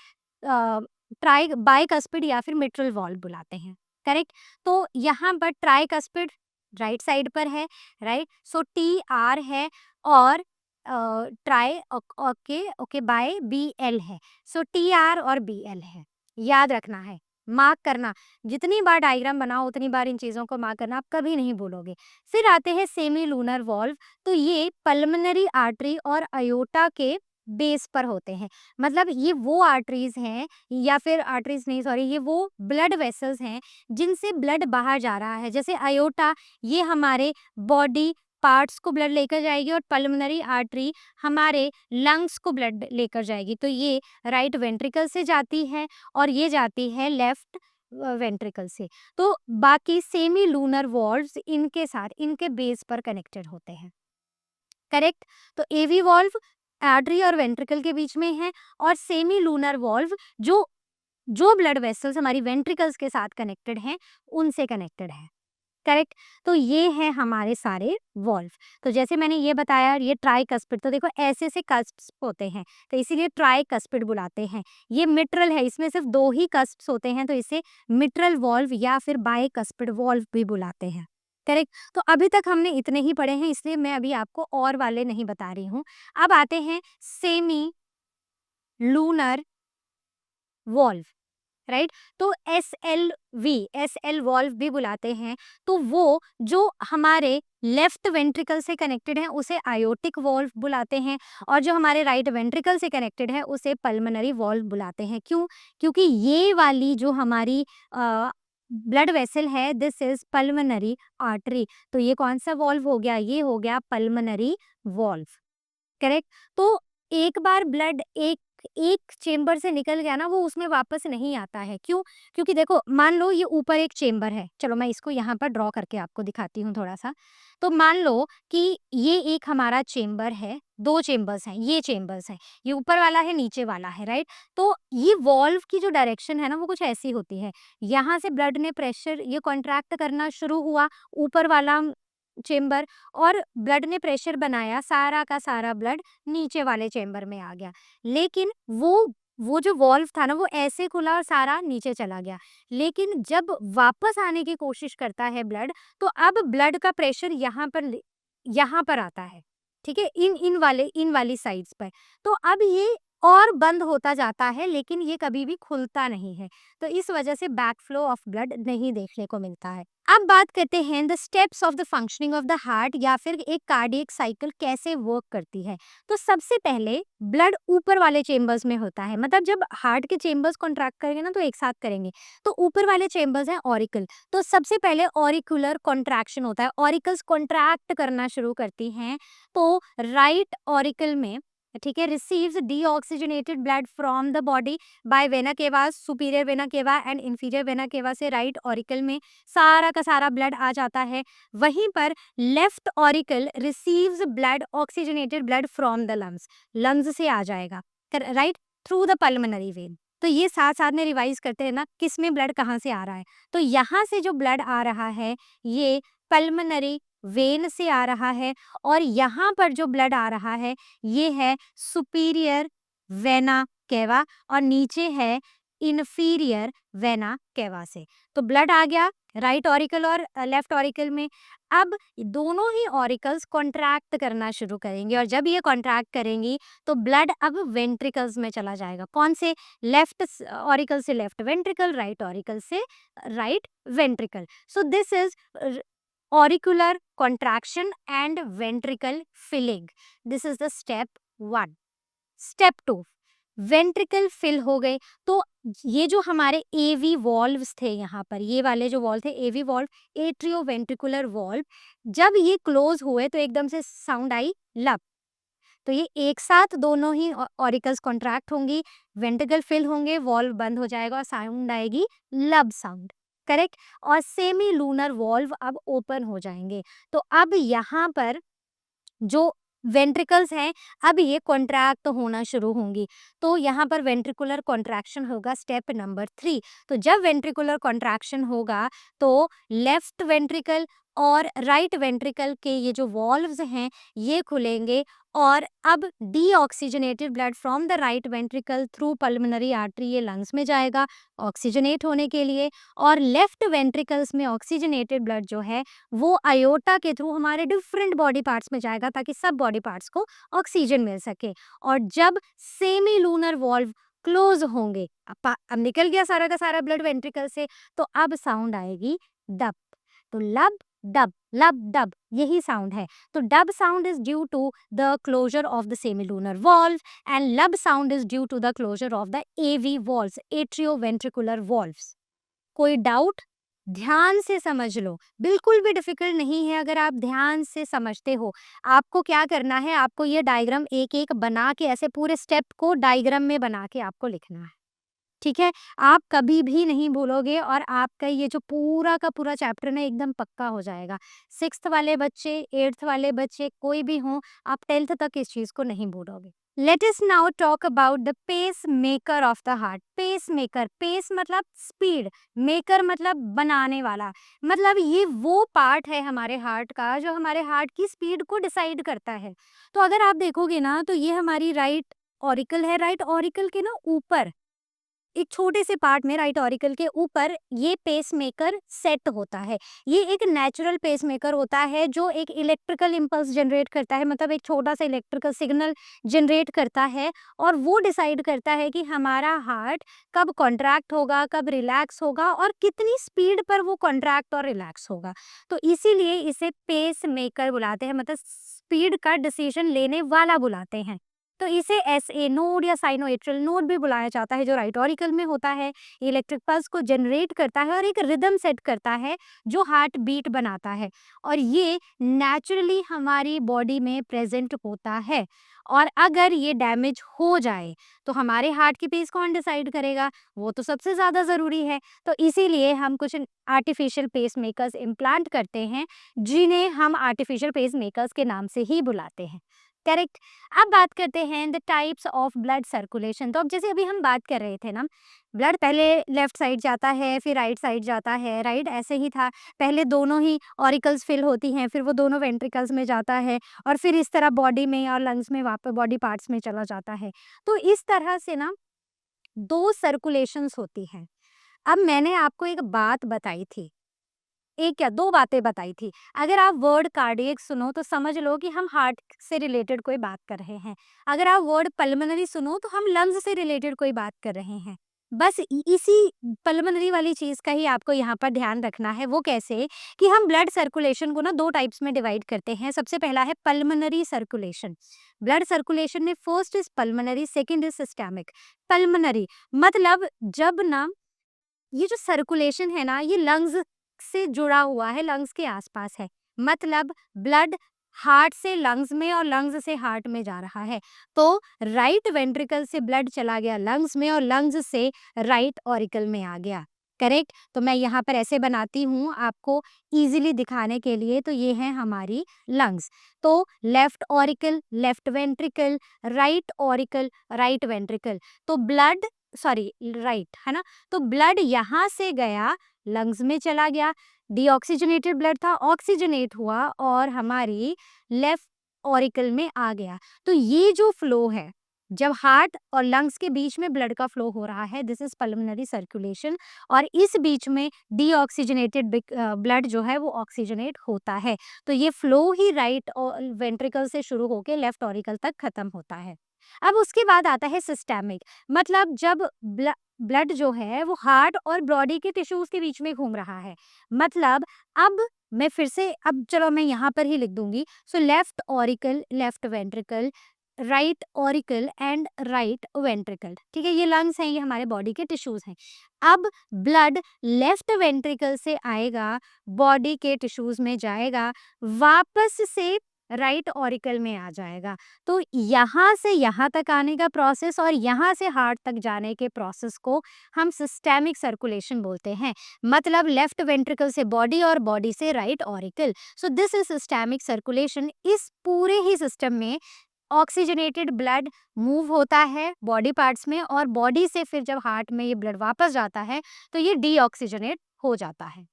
[SPEAKER 1] ट्राई बाइकस्पिड या फिर मिट्रल वॉल्व बुलाते हैं। करेक्ट? तो यहाँ पर ट्राइकस्पिड राइट साइड पर है, राइट? सो टी आर है और try okay okay by B L है। सो टी आर और बी एल है, याद रखना है, मार्क करना। जितनी बार डायग्राम बनाओ उतनी बार इन चीज़ों को मार्क करना, आप कभी नहीं भूलोगे। फिर आते हैं सेमी लूनर वॉल्व, तो ये पल्मोनरी आर्टरी और अयोटा के बेस पर होते हैं। मतलब ये वो आर्टरीज हैं, या फिर आर्टरीज नहीं, सॉरी, ये वो ब्लड वेसल्स हैं जिनसे ब्लड बाहर जा रहा है। जैसे अयोटा, ये हमारे बॉडी पार्ट्स को ब्लड लेकर जाएगी और पल्मोनरी आर्टरी हमारे लंग्स को ब्लड लेकर जाएगी। तो ये राइट वेंट्रिकल से जाती है और ये जाती है लेफ्ट वेंट्रिकल से। तो बाकी सेमी लूनर वॉल्व्स इनके साथ, इनके बेस पर कनेक्टेड होते हैं। करेक्ट? तो एवी वॉल्व आर्टरी और वेंट्रिकल के बीच में है और सेमी लूनर वॉल्व जो जो ब्लड वेसल्स हमारी वेंट्रिकल्स के साथ कनेक्टेड हैं, उनसे कनेक्टेड है। करेक्ट? तो ये हैं हमारे सारे वॉल्व। तो जैसे मैंने ये बताया, ये ट्राइकस्पिड, तो देखो ऐसे से कस्प्स होते हैं, तो इसीलिए ट्राइकस्पिड बुलाते हैं। ये मिट्रल है, इसमें सिर्फ 2 ही कस्प्स होते हैं, तो इसे मिट्रल वॉल्व या फिर बाइकस्पिड वॉल्व भी बुलाते हैं। करेक्ट? तो अभी तक हमने इतने ही पढ़े हैं, इसलिए मैं अभी आपको और वाले नहीं बता रही हूँ। अब आते हैं सेमी लूनर वॉल्व, राइट? तो एस एल वॉल्व भी बुलाते हैं। तो वो जो हमारे लेफ्ट वेंट्रिकल से कनेक्टेड है उसे आयोटिक वॉल्व बुलाते हैं और जो हमारे राइट वेंट्रिकल से कनेक्टेड है उसे पल्मोनरी वॉल्व बुलाते हैं। क्यों? क्योंकि ये वाली जो हमारी ब्लड वेसल है, दिस इज पल्मोनरी आर्टरी। तो ये कौन सा वॉल्व हो गया? ये हो गया पल्मोनरी वॉल्व। करेक्ट? तो एक बार ब्लड एक एक चेंबर से निकल गया ना, वो उसमें वापस नहीं आता है। क्यों? क्योंकि देखो, मान लो ये ऊपर एक चेंबर है, चलो मैं इसको यहाँ पर ड्रॉ करके आपको दिखाती हूँ थोड़ा सा। तो मान लो कि ये एक हमारा चेंबर है, 2 चेंबर्स हैं, ये चेंबर्स हैं, ये ऊपर वाला है, नीचे वाला है, राइट? तो ये वॉल्व की जो डायरेक्शन है ना, वो कुछ ऐसी होती है। यहाँ से ब्लड ने प्रेशर ये कॉन्ट्रैक्ट करना शुरू हुआ, ऊपर वाला चेंबर, और ब्लड ने प्रेशर बनाया, सारा का सारा ब्लड नीचे वाले चेंबर में आ गया। लेकिन वो जो वॉल्व था ना, वो ऐसे खुला और सारा नीचे चला गया। लेकिन जब वापस आने की कोशिश करता है ब्लड, तो अब ब्लड का प्रेशर यहाँ पर आता है। ठीक है, इन वाली साइड्स पर। तो अब ये और बंद होता जाता है, लेकिन ये कभी भी खुलता नहीं है, तो इस वजह से बैक फ्लो ऑफ ब्लड नहीं देखने को मिलता है। अब बात करते हैं the steps of the functioning of the heart, या फिर एक कार्डियक साइकिल कैसे वर्क करती है। तो सबसे पहले ब्लड ऊपर वाले चेंबर्स में होता है, मतलब जब हार्ट के चेंबर्स कॉन्ट्रैक्ट करेंगे ना तो एक साथ करेंगे, तो ऊपर वाले चेंबर्स हैं ऑरिकल। तो सबसे पहले ऑरिकुलर कॉन्ट्रैक्शन होता है, ऑरिकल्स कॉन्ट्रैक्ट करना शुरू करती हैं। तो राइट ऑरिकल में, ठीक है, receives deoxygenated blood from the body by vena cava, superior vena cava and inferior vena cava से राइट ऑरिकल में सारा का सारा ब्लड आ जाता है। वहीं पर left auricle receives blood, oxygenated blood from the lungs, lungs से आ जाएगा, right, through the pulmonary vein. तो ये साथ साथ में रिवाइज करते हैं ना, किस में ब्लड कहाँ से आ रहा है। तो यहाँ से जो ब्लड आ रहा है ये पल्मोनरी वेन से आ रहा है, और यहाँ पर जो ब्लड आ रहा है ये है सुपीरियर वेना केवा, और नीचे है इन्फीरियर वेना केवा से। तो ब्लड आ गया राइट ऑरिकल और लेफ्ट ऑरिकल में। अब दोनों ही ऑरिकल्स कॉन्ट्रैक्ट करना शुरू करेंगे, और जब ये कॉन्ट्रैक्ट करेंगी तो ब्लड अब वेंट्रिकल्स में चला जाएगा। कौन से? लेफ्ट ऑरिकल से लेफ्ट वेंट्रिकल, राइट ऑरिकल से right ventricle. So this is auricular contraction and ventricle filling. This is the step 1. Step 2, ventricle fill हो गए। तो ये जो हमारे एवी वॉल्व्स थे, यहाँ पर ये वाले जो वॉल्व थे एवी वॉल्व, एट्रियो वेंट्रिकुलर वॉल्व, जब ये क्लोज हुए तो एकदम से साउंड आई लब। तो ये एक साथ दोनों ही ऑरिकल्स कॉन्ट्रैक्ट होंगी, वेंट्रिकल फिल होंगे, वॉल्व बंद हो जाएगा और साउंड आएगी लब साउंड, करेक्ट। और सेमी लूनर वॉल्व अब ओपन हो जाएंगे। तो अब यहाँ पर जो वेंट्रिकल्स हैं अब ये कॉन्ट्रैक्ट होना शुरू होंगी। तो यहाँ पर वेंट्रिकुलर कॉन्ट्रैक्शन होगा, स्टेप नंबर 3। तो जब वेंट्रिकुलर कॉन्ट्रैक्शन होगा तो लेफ्ट वेंट्रिकल और राइट वेंट्रिकल के ये जो वॉल्व्स हैं ये खुलेंगे, और अब deoxygenated blood from the right ventricle through pulmonary artery ये लंग्स में जाएगा ऑक्सीजनेट होने के लिए, और लेफ्ट वेंट्रिकल्स में ऑक्सीजनेटेड ब्लड जो है वो आयोटा के थ्रू हमारे डिफरेंट बॉडी पार्ट्स में जाएगा, ताकि सब बॉडी पार्ट्स को ऑक्सीजन मिल सके। और जब सेमी लूनर वॉल्व क्लोज होंगे, अब निकल गया सारा का सारा ब्लड वेंट्रिकल से, तो अब साउंड आएगी डब। तो लब डब, लब डब, यही साउंड है। तो dub sound is due to the closure of the semilunar valve, and lub sound is due to the closure of the AV valves, atrioventricular valves. कोई डाउट? ध्यान से समझ लो, बिल्कुल भी डिफिकल्ट नहीं है अगर आप ध्यान से समझते हो। आपको क्या करना है, आपको ये डायग्राम एक एक बना के, ऐसे पूरे स्टेप को डायग्राम में बना के आपको लिखना है, ठीक है। आप कभी भी नहीं भूलोगे, और आपका ये जो पूरा का पूरा चैप्टर ना एकदम पक्का हो जाएगा। 6th वाले बच्चे, 8th वाले बच्चे, कोई भी हो, आप 10th तक इस चीज को नहीं भूलोगे। Let us now talk about the pacemaker of the heart. Pacemaker, pace मतलब स्पीड, मेकर मतलब बनाने वाला, मतलब ये वो पार्ट है हमारे हार्ट का जो हमारे हार्ट की स्पीड को डिसाइड करता है। तो अगर आप देखोगे ना तो ये हमारी राइट ऑरिकल है, राइट ऑरिकल के ना ऊपर एक छोटे से पार्ट में, राइट ऑरिकल के ऊपर, ये पेसमेकर सेट होता है। ये एक नेचुरल पेसमेकर होता है जो एक इलेक्ट्रिकल इम्पल्स जनरेट करता है, मतलब एक छोटा सा इलेक्ट्रिकल सिग्नल जनरेट करता है, और वो डिसाइड करता है कि हमारा हार्ट कब कॉन्ट्रैक्ट होगा, कब रिलैक्स होगा, और कितनी स्पीड पर वो कॉन्ट्रैक्ट और रिलैक्स होगा। तो इसीलिए इसे पेसमेकर बुलाते हैं, मतलब स्पीड का डिसीजन लेने वाला बुलाते हैं। तो इसे एसए नोड या साइनोएट्रियल नोड भी बुलाया जाता है, जो राइट ऑरिकल में होता है, इलेक्ट्रिक पल्स को जनरेट करता है और एक रिदम सेट करता है जो हार्ट बीट बनाता है, और ये नेचुरली हमारी बॉडी में प्रेजेंट होता है। और अगर ये डैमेज हो जाए तो हमारे हार्ट की पेस कौन डिसाइड करेगा? वो तो सबसे ज़्यादा ज़रूरी है। तो इसीलिए हम कुछ आर्टिफिशियल पेस मेकर्स इम्प्लांट करते हैं, जिन्हें हम आर्टिफिशियल पेस मेकर्स के नाम से ही बुलाते हैं, करेक्ट। अब बात करते हैं the types of blood circulation. तो अब जैसे अभी हम बात कर रहे थे ना, ब्लड पहले लेफ्ट साइड जाता है, फिर राइट साइड जाता है, राइट, ऐसे ही था। पहले दोनों ही ऑरिकल्स फिल होती हैं, फिर वो दोनों वेंट्रिकल्स में जाता है, और फिर इस तरह बॉडी में और लंग्स में, वापस बॉडी पार्ट्स में चला जाता है। तो इस तरह से ना 2 सर्कुलेशंस होती हैं। अब मैंने आपको एक बात बताई थी एक या दो बातें बताई थी। अगर आप वर्ड कार्डियक सुनो तो समझ लो कि हम हार्ट से रिलेटेड कोई बात कर रहे हैं। अगर आप वर्ड पल्मोनरी सुनो तो हम लंग्स से रिलेटेड कोई बात कर रहे हैं। बस इसी पल्मोनरी वाली चीज़ का ही आपको यहाँ पर ध्यान रखना है। वो कैसे कि हम ब्लड सर्कुलेशन को ना 2 टाइप्स में डिवाइड करते हैं। सबसे पहला है पल्मोनरी सर्कुलेशन। ब्लड सर्कुलेशन में first is pulmonary, second is systemic. Pulmonary मतलब जब ना ये जो सर्कुलेशन है ना, ये लंग्स से जुड़ा हुआ है, लंग्स के आसपास है। मतलब ब्लड हार्ट से लंग्स में और लंग्स से हार्ट में जा रहा है। तो राइट वेंट्रिकल से ब्लड चला गया लंग्स में और लंग्स से राइट ऑरिकल में आ गया। करेक्ट? तो मैं यहाँ पर ऐसे बनाती हूँ आपको इजीली दिखाने के लिए। तो ये है हमारी लंग्स। तो left auricle, left ventricle, right auricle, right ventricle. तो ब्लड सॉरी राइट है ना। तो ब्लड यहाँ से गया, लंग्स में चला गया, डीऑक्सीजनेटेड ब्लड था, ऑक्सीजनेट हुआ और हमारी लेफ्ट ऑरिकल में आ गया। तो ये जो फ्लो है, जब हार्ट और लंग्स के बीच में ब्लड का फ्लो हो रहा है, दिस इज पल्मोनरी सर्कुलेशन। और इस बीच में डीऑक्सीजनेटेड ब्लड जो है वो ऑक्सीजनेट होता है। तो ये फ्लो ही राइट वेंट्रिकल से शुरू होकर लेफ्ट ऑरिकल तक खत्म होता है। अब उसके बाद आता है सिस्टेमिक। मतलब जब ब्लड जो है वो हार्ट और बॉडी के टिश्यूज के बीच में घूम रहा है। मतलब अब मैं फिर से, अब चलो मैं यहाँ पर ही लिख दूंगी। So left auricle, left ventricle, right auricle and right ventricle. ठीक है, ये लंग्स हैं, ये हमारे बॉडी के टिश्यूज हैं। अब ब्लड लेफ्ट वेंट्रिकल से आएगा, बॉडी के टिश्यूज में जाएगा, वापस से राइट ऑरिकल में आ जाएगा। तो यहाँ से यहाँ तक आने का प्रोसेस और यहाँ से हार्ट तक जाने के प्रोसेस को हम सिस्टेमिक सर्कुलेशन बोलते हैं। मतलब लेफ्ट वेंट्रिकल से बॉडी और बॉडी से right auricle. So this is systemic circulation. इस पूरे ही सिस्टम में ऑक्सीजनेटेड ब्लड मूव होता है बॉडी पार्ट्स में और बॉडी से फिर जब हार्ट में ये ब्लड वापस जाता है तो ये डीऑक्सीजनेट हो जाता है।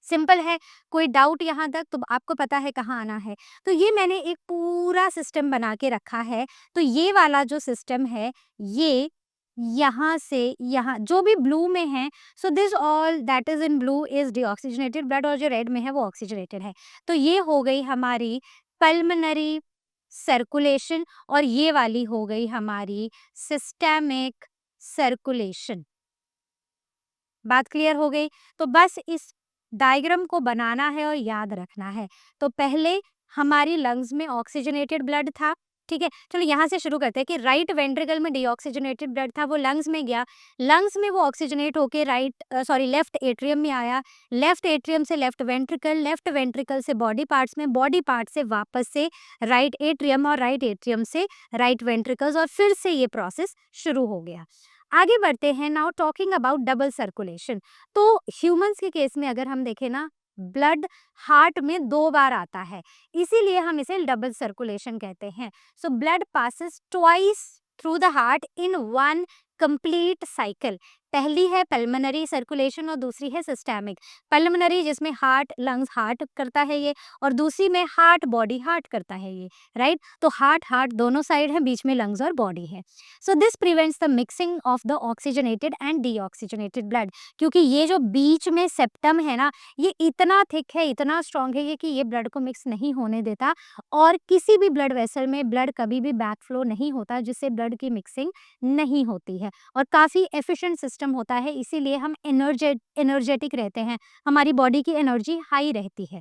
[SPEAKER 1] सिंपल है। कोई डाउट यहाँ तक? तो आपको पता है कहाँ आना है। तो ये मैंने एक पूरा सिस्टम बना के रखा है। तो ये वाला जो सिस्टम है, ये यहाँ से यहाँ जो भी ब्लू में है, so this all that is in blue is deoxygenated blood और जो रेड में है वो ऑक्सीजनेटेड है। तो ये हो गई हमारी पल्मोनरी सर्कुलेशन और ये वाली हो गई हमारी सिस्टेमिक सर्कुलेशन। बात क्लियर हो गई? तो बस इस डायग्राम को बनाना है और याद रखना है। तो पहले हमारी लंग्स में ऑक्सीजनेटेड ब्लड था। ठीक है, चलो यहाँ से शुरू करते हैं कि राइट वेंट्रिकल में डीऑक्सीजनेटेड ब्लड था, वो लंग्स में गया, लंग्स में वो ऑक्सीजनेट होके लेफ्ट एट्रियम में आया, लेफ्ट एट्रियम से लेफ्ट वेंट्रिकल, लेफ्ट वेंट्रिकल से बॉडी पार्ट्स में, बॉडी पार्ट से वापस से राइट एट्रियम और राइट एट्रियम से राइट वेंट्रिकल्स और फिर से ये प्रोसेस शुरू हो गया। आगे बढ़ते हैं। Now talking about double circulation. तो ह्यूमंस के केस में अगर हम देखें ना, ब्लड हार्ट में 2 बार आता है, इसीलिए हम इसे डबल सर्कुलेशन कहते हैं। So blood passes twice through the heart in one complete cycle. पहली है पल्मोनरी सर्कुलेशन और दूसरी है सिस्टेमिक। पल्मोनरी जिसमें हार्ट लंग्स हार्ट करता है ये, और दूसरी में हार्ट बॉडी हार्ट करता है ये, राइट। तो हार्ट हार्ट दोनों साइड है, बीच में लंग्स और बॉडी है। So this prevents the mixing of the oxygenated and deoxygenated blood. क्योंकि ये जो बीच में सेप्टम है ना, ये इतना थिक है, इतना स्ट्रॉन्ग है ये कि ये ब्लड को मिक्स नहीं होने देता और किसी भी ब्लड वेसल में ब्लड कभी भी बैक फ्लो नहीं होता, जिससे ब्लड की मिक्सिंग नहीं होती है और काफ़ी एफिशिएंट सिस्टम होता है। इसीलिए हम एनर्जेटिक रहते हैं, हमारी बॉडी की एनर्जी हाई रहती है।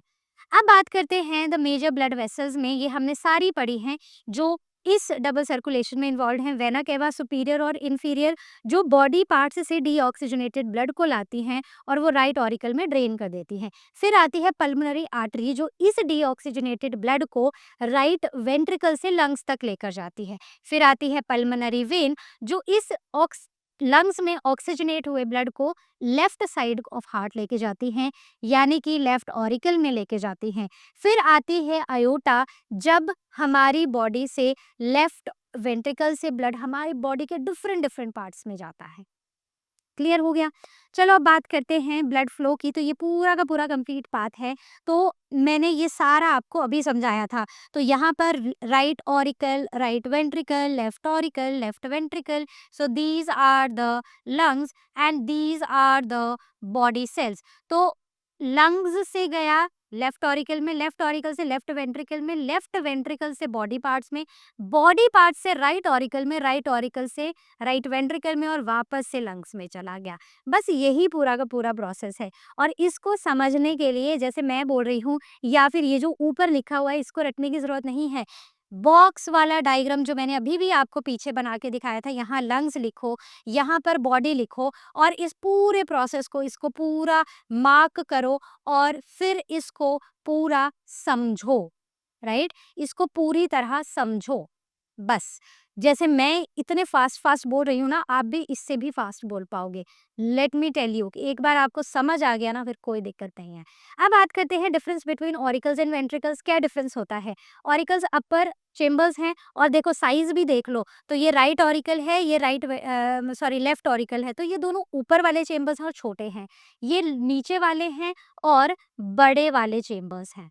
[SPEAKER 1] अब बात करते हैं द मेजर ब्लड वेसल्स में। ये हमने सारी पढ़ी हैं जो इस डबल सर्कुलेशन में इन्वॉल्व हैं। वेना केवा सुपीरियर और इन्फीरियर जो बॉडी पार्ट्स से डीऑक्सीजनेटेड ब्लड को लाती हैं और वो राइट ऑरिकल में ड्रेन कर देती हैं। फिर आती है पल्मोनरी आर्टरी जो इस डीऑक्सीजनेटेड ब्लड को राइट वेंट्रिकल से लंग्स तक लेकर जाती है। फिर आती है पल्मोनरी वेन जो इस लंग्स में ऑक्सीजनेट हुए ब्लड को लेफ्ट साइड ऑफ हार्ट लेके जाती हैं, यानी कि लेफ्ट ऑरिकल में लेके जाती हैं। फिर आती है आयोटा जब हमारी बॉडी से लेफ्ट वेंट्रिकल से ब्लड हमारी बॉडी के डिफरेंट डिफरेंट पार्ट्स में जाता है। क्लियर हो गया? चलो अब बात करते हैं ब्लड फ्लो की। तो ये पूरा का पूरा कंप्लीट पाथ है। तो मैंने ये सारा आपको अभी समझाया था। तो यहाँ पर right auricle, right ventricle, left ventricle. So these are the lungs and these are the body cells. तो लंग्स से गया लेफ्ट ऑरिकल में, लेफ्ट ऑरिकल से लेफ्ट वेंट्रिकल में, लेफ्ट वेंट्रिकल से बॉडी पार्ट्स में, बॉडी पार्ट से राइट ऑरिकल में, राइट ऑरिकल से राइट वेंट्रिकल में और वापस से लंग्स में चला गया। बस यही पूरा का पूरा प्रोसेस है। और इसको समझने के लिए जैसे मैं बोल रही हूँ या फिर ये जो ऊपर लिखा हुआ है इसको रटने की ज़रूरत नहीं है। बॉक्स वाला डायग्राम जो मैंने अभी भी आपको पीछे बना के दिखाया था, यहाँ लंग्स लिखो, यहाँ पर बॉडी लिखो और इस पूरे प्रोसेस को, इसको पूरा मार्क करो और फिर इसको पूरा समझो, राइट? इसको पूरी तरह समझो। बस जैसे मैं इतने फास्ट फास्ट बोल रही हूँ ना, आप भी इससे भी फास्ट बोल पाओगे। लेट मी टेल यू, एक बार आपको समझ आ गया ना, फिर कोई दिक्कत नहीं है। अब बात करते हैं difference between auricles and ventricles. क्या डिफरेंस होता है? ऑरिकल्स अपर चेम्बर्स हैं और देखो साइज भी देख लो, तो ये राइट ऑरिकल है, ये लेफ्ट ऑरिकल है, तो ये दोनों ऊपर वाले चेम्बर्स हैं और छोटे हैं। ये नीचे वाले हैं और बड़े वाले चेम्बर्स हैं,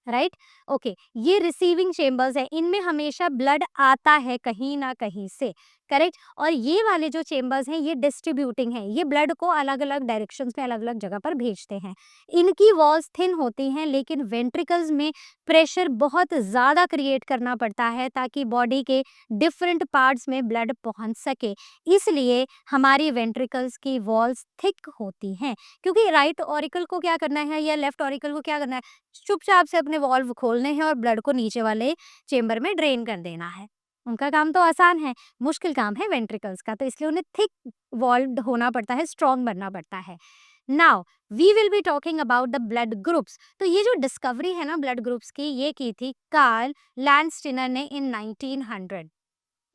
[SPEAKER 1] राइट? ओके, ये रिसीविंग चेम्बर्स है, इनमें हमेशा ब्लड आता है कहीं ना कहीं से, करेक्ट? और ये वाले जो चेम्बर्स हैं ये डिस्ट्रीब्यूटिंग है, ये ब्लड को अलग अलग डायरेक्शंस में अलग अलग जगह पर भेजते हैं। इनकी वॉल्स थिन होती हैं, लेकिन वेंट्रिकल्स में प्रेशर बहुत ज़्यादा क्रिएट करना पड़ता है ताकि बॉडी के डिफरेंट पार्ट्स में ब्लड पहुंच सके। इसलिए हमारी वेंट्रिकल्स की वॉल्स थिक होती हैं, क्योंकि राइट ऑरिकल को क्या करना है या लेफ्ट ऑरिकल को क्या करना है, चुपचाप से अपने वॉल्व खोलने हैं और ब्लड को नीचे वाले चेम्बर में ड्रेन कर देना है। उनका काम तो आसान है, मुश्किल काम है वेंट्रिकल्स का, तो इसलिए उन्हें थिक वॉल्व्ड होना पड़ता है, स्ट्रॉन्ग बनना पड़ता है। Now we will be talking about the blood groups. तो ये जो डिस्कवरी है ना ब्लड ग्रुप्स की, ये की थी कार्ल लैंडस्टीनर ने इन 1900।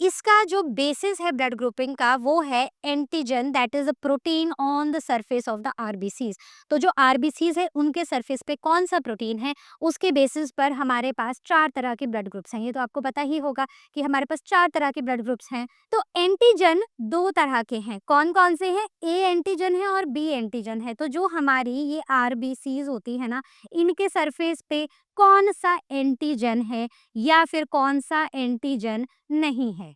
[SPEAKER 1] इसका जो बेसिस है ब्लड ग्रुपिंग का वो है antigen, that is a protein on the surface of the RBCs. तो जो आरबीसीज है उनके सरफेस पे कौन सा प्रोटीन है, उसके बेसिस पर हमारे पास 4 तरह के ब्लड ग्रुप्स हैं। ये तो आपको पता ही होगा कि हमारे पास 4 तरह के ब्लड ग्रुप्स हैं। तो एंटीजन 2 तरह के हैं, कौन कौन से हैं? ए एंटीजन है और बी एंटीजन है। तो जो हमारी ये आरबीसीज होती है ना, इनके सरफेस पे कौन सा एंटीजन है या फिर कौन सा एंटीजन नहीं है।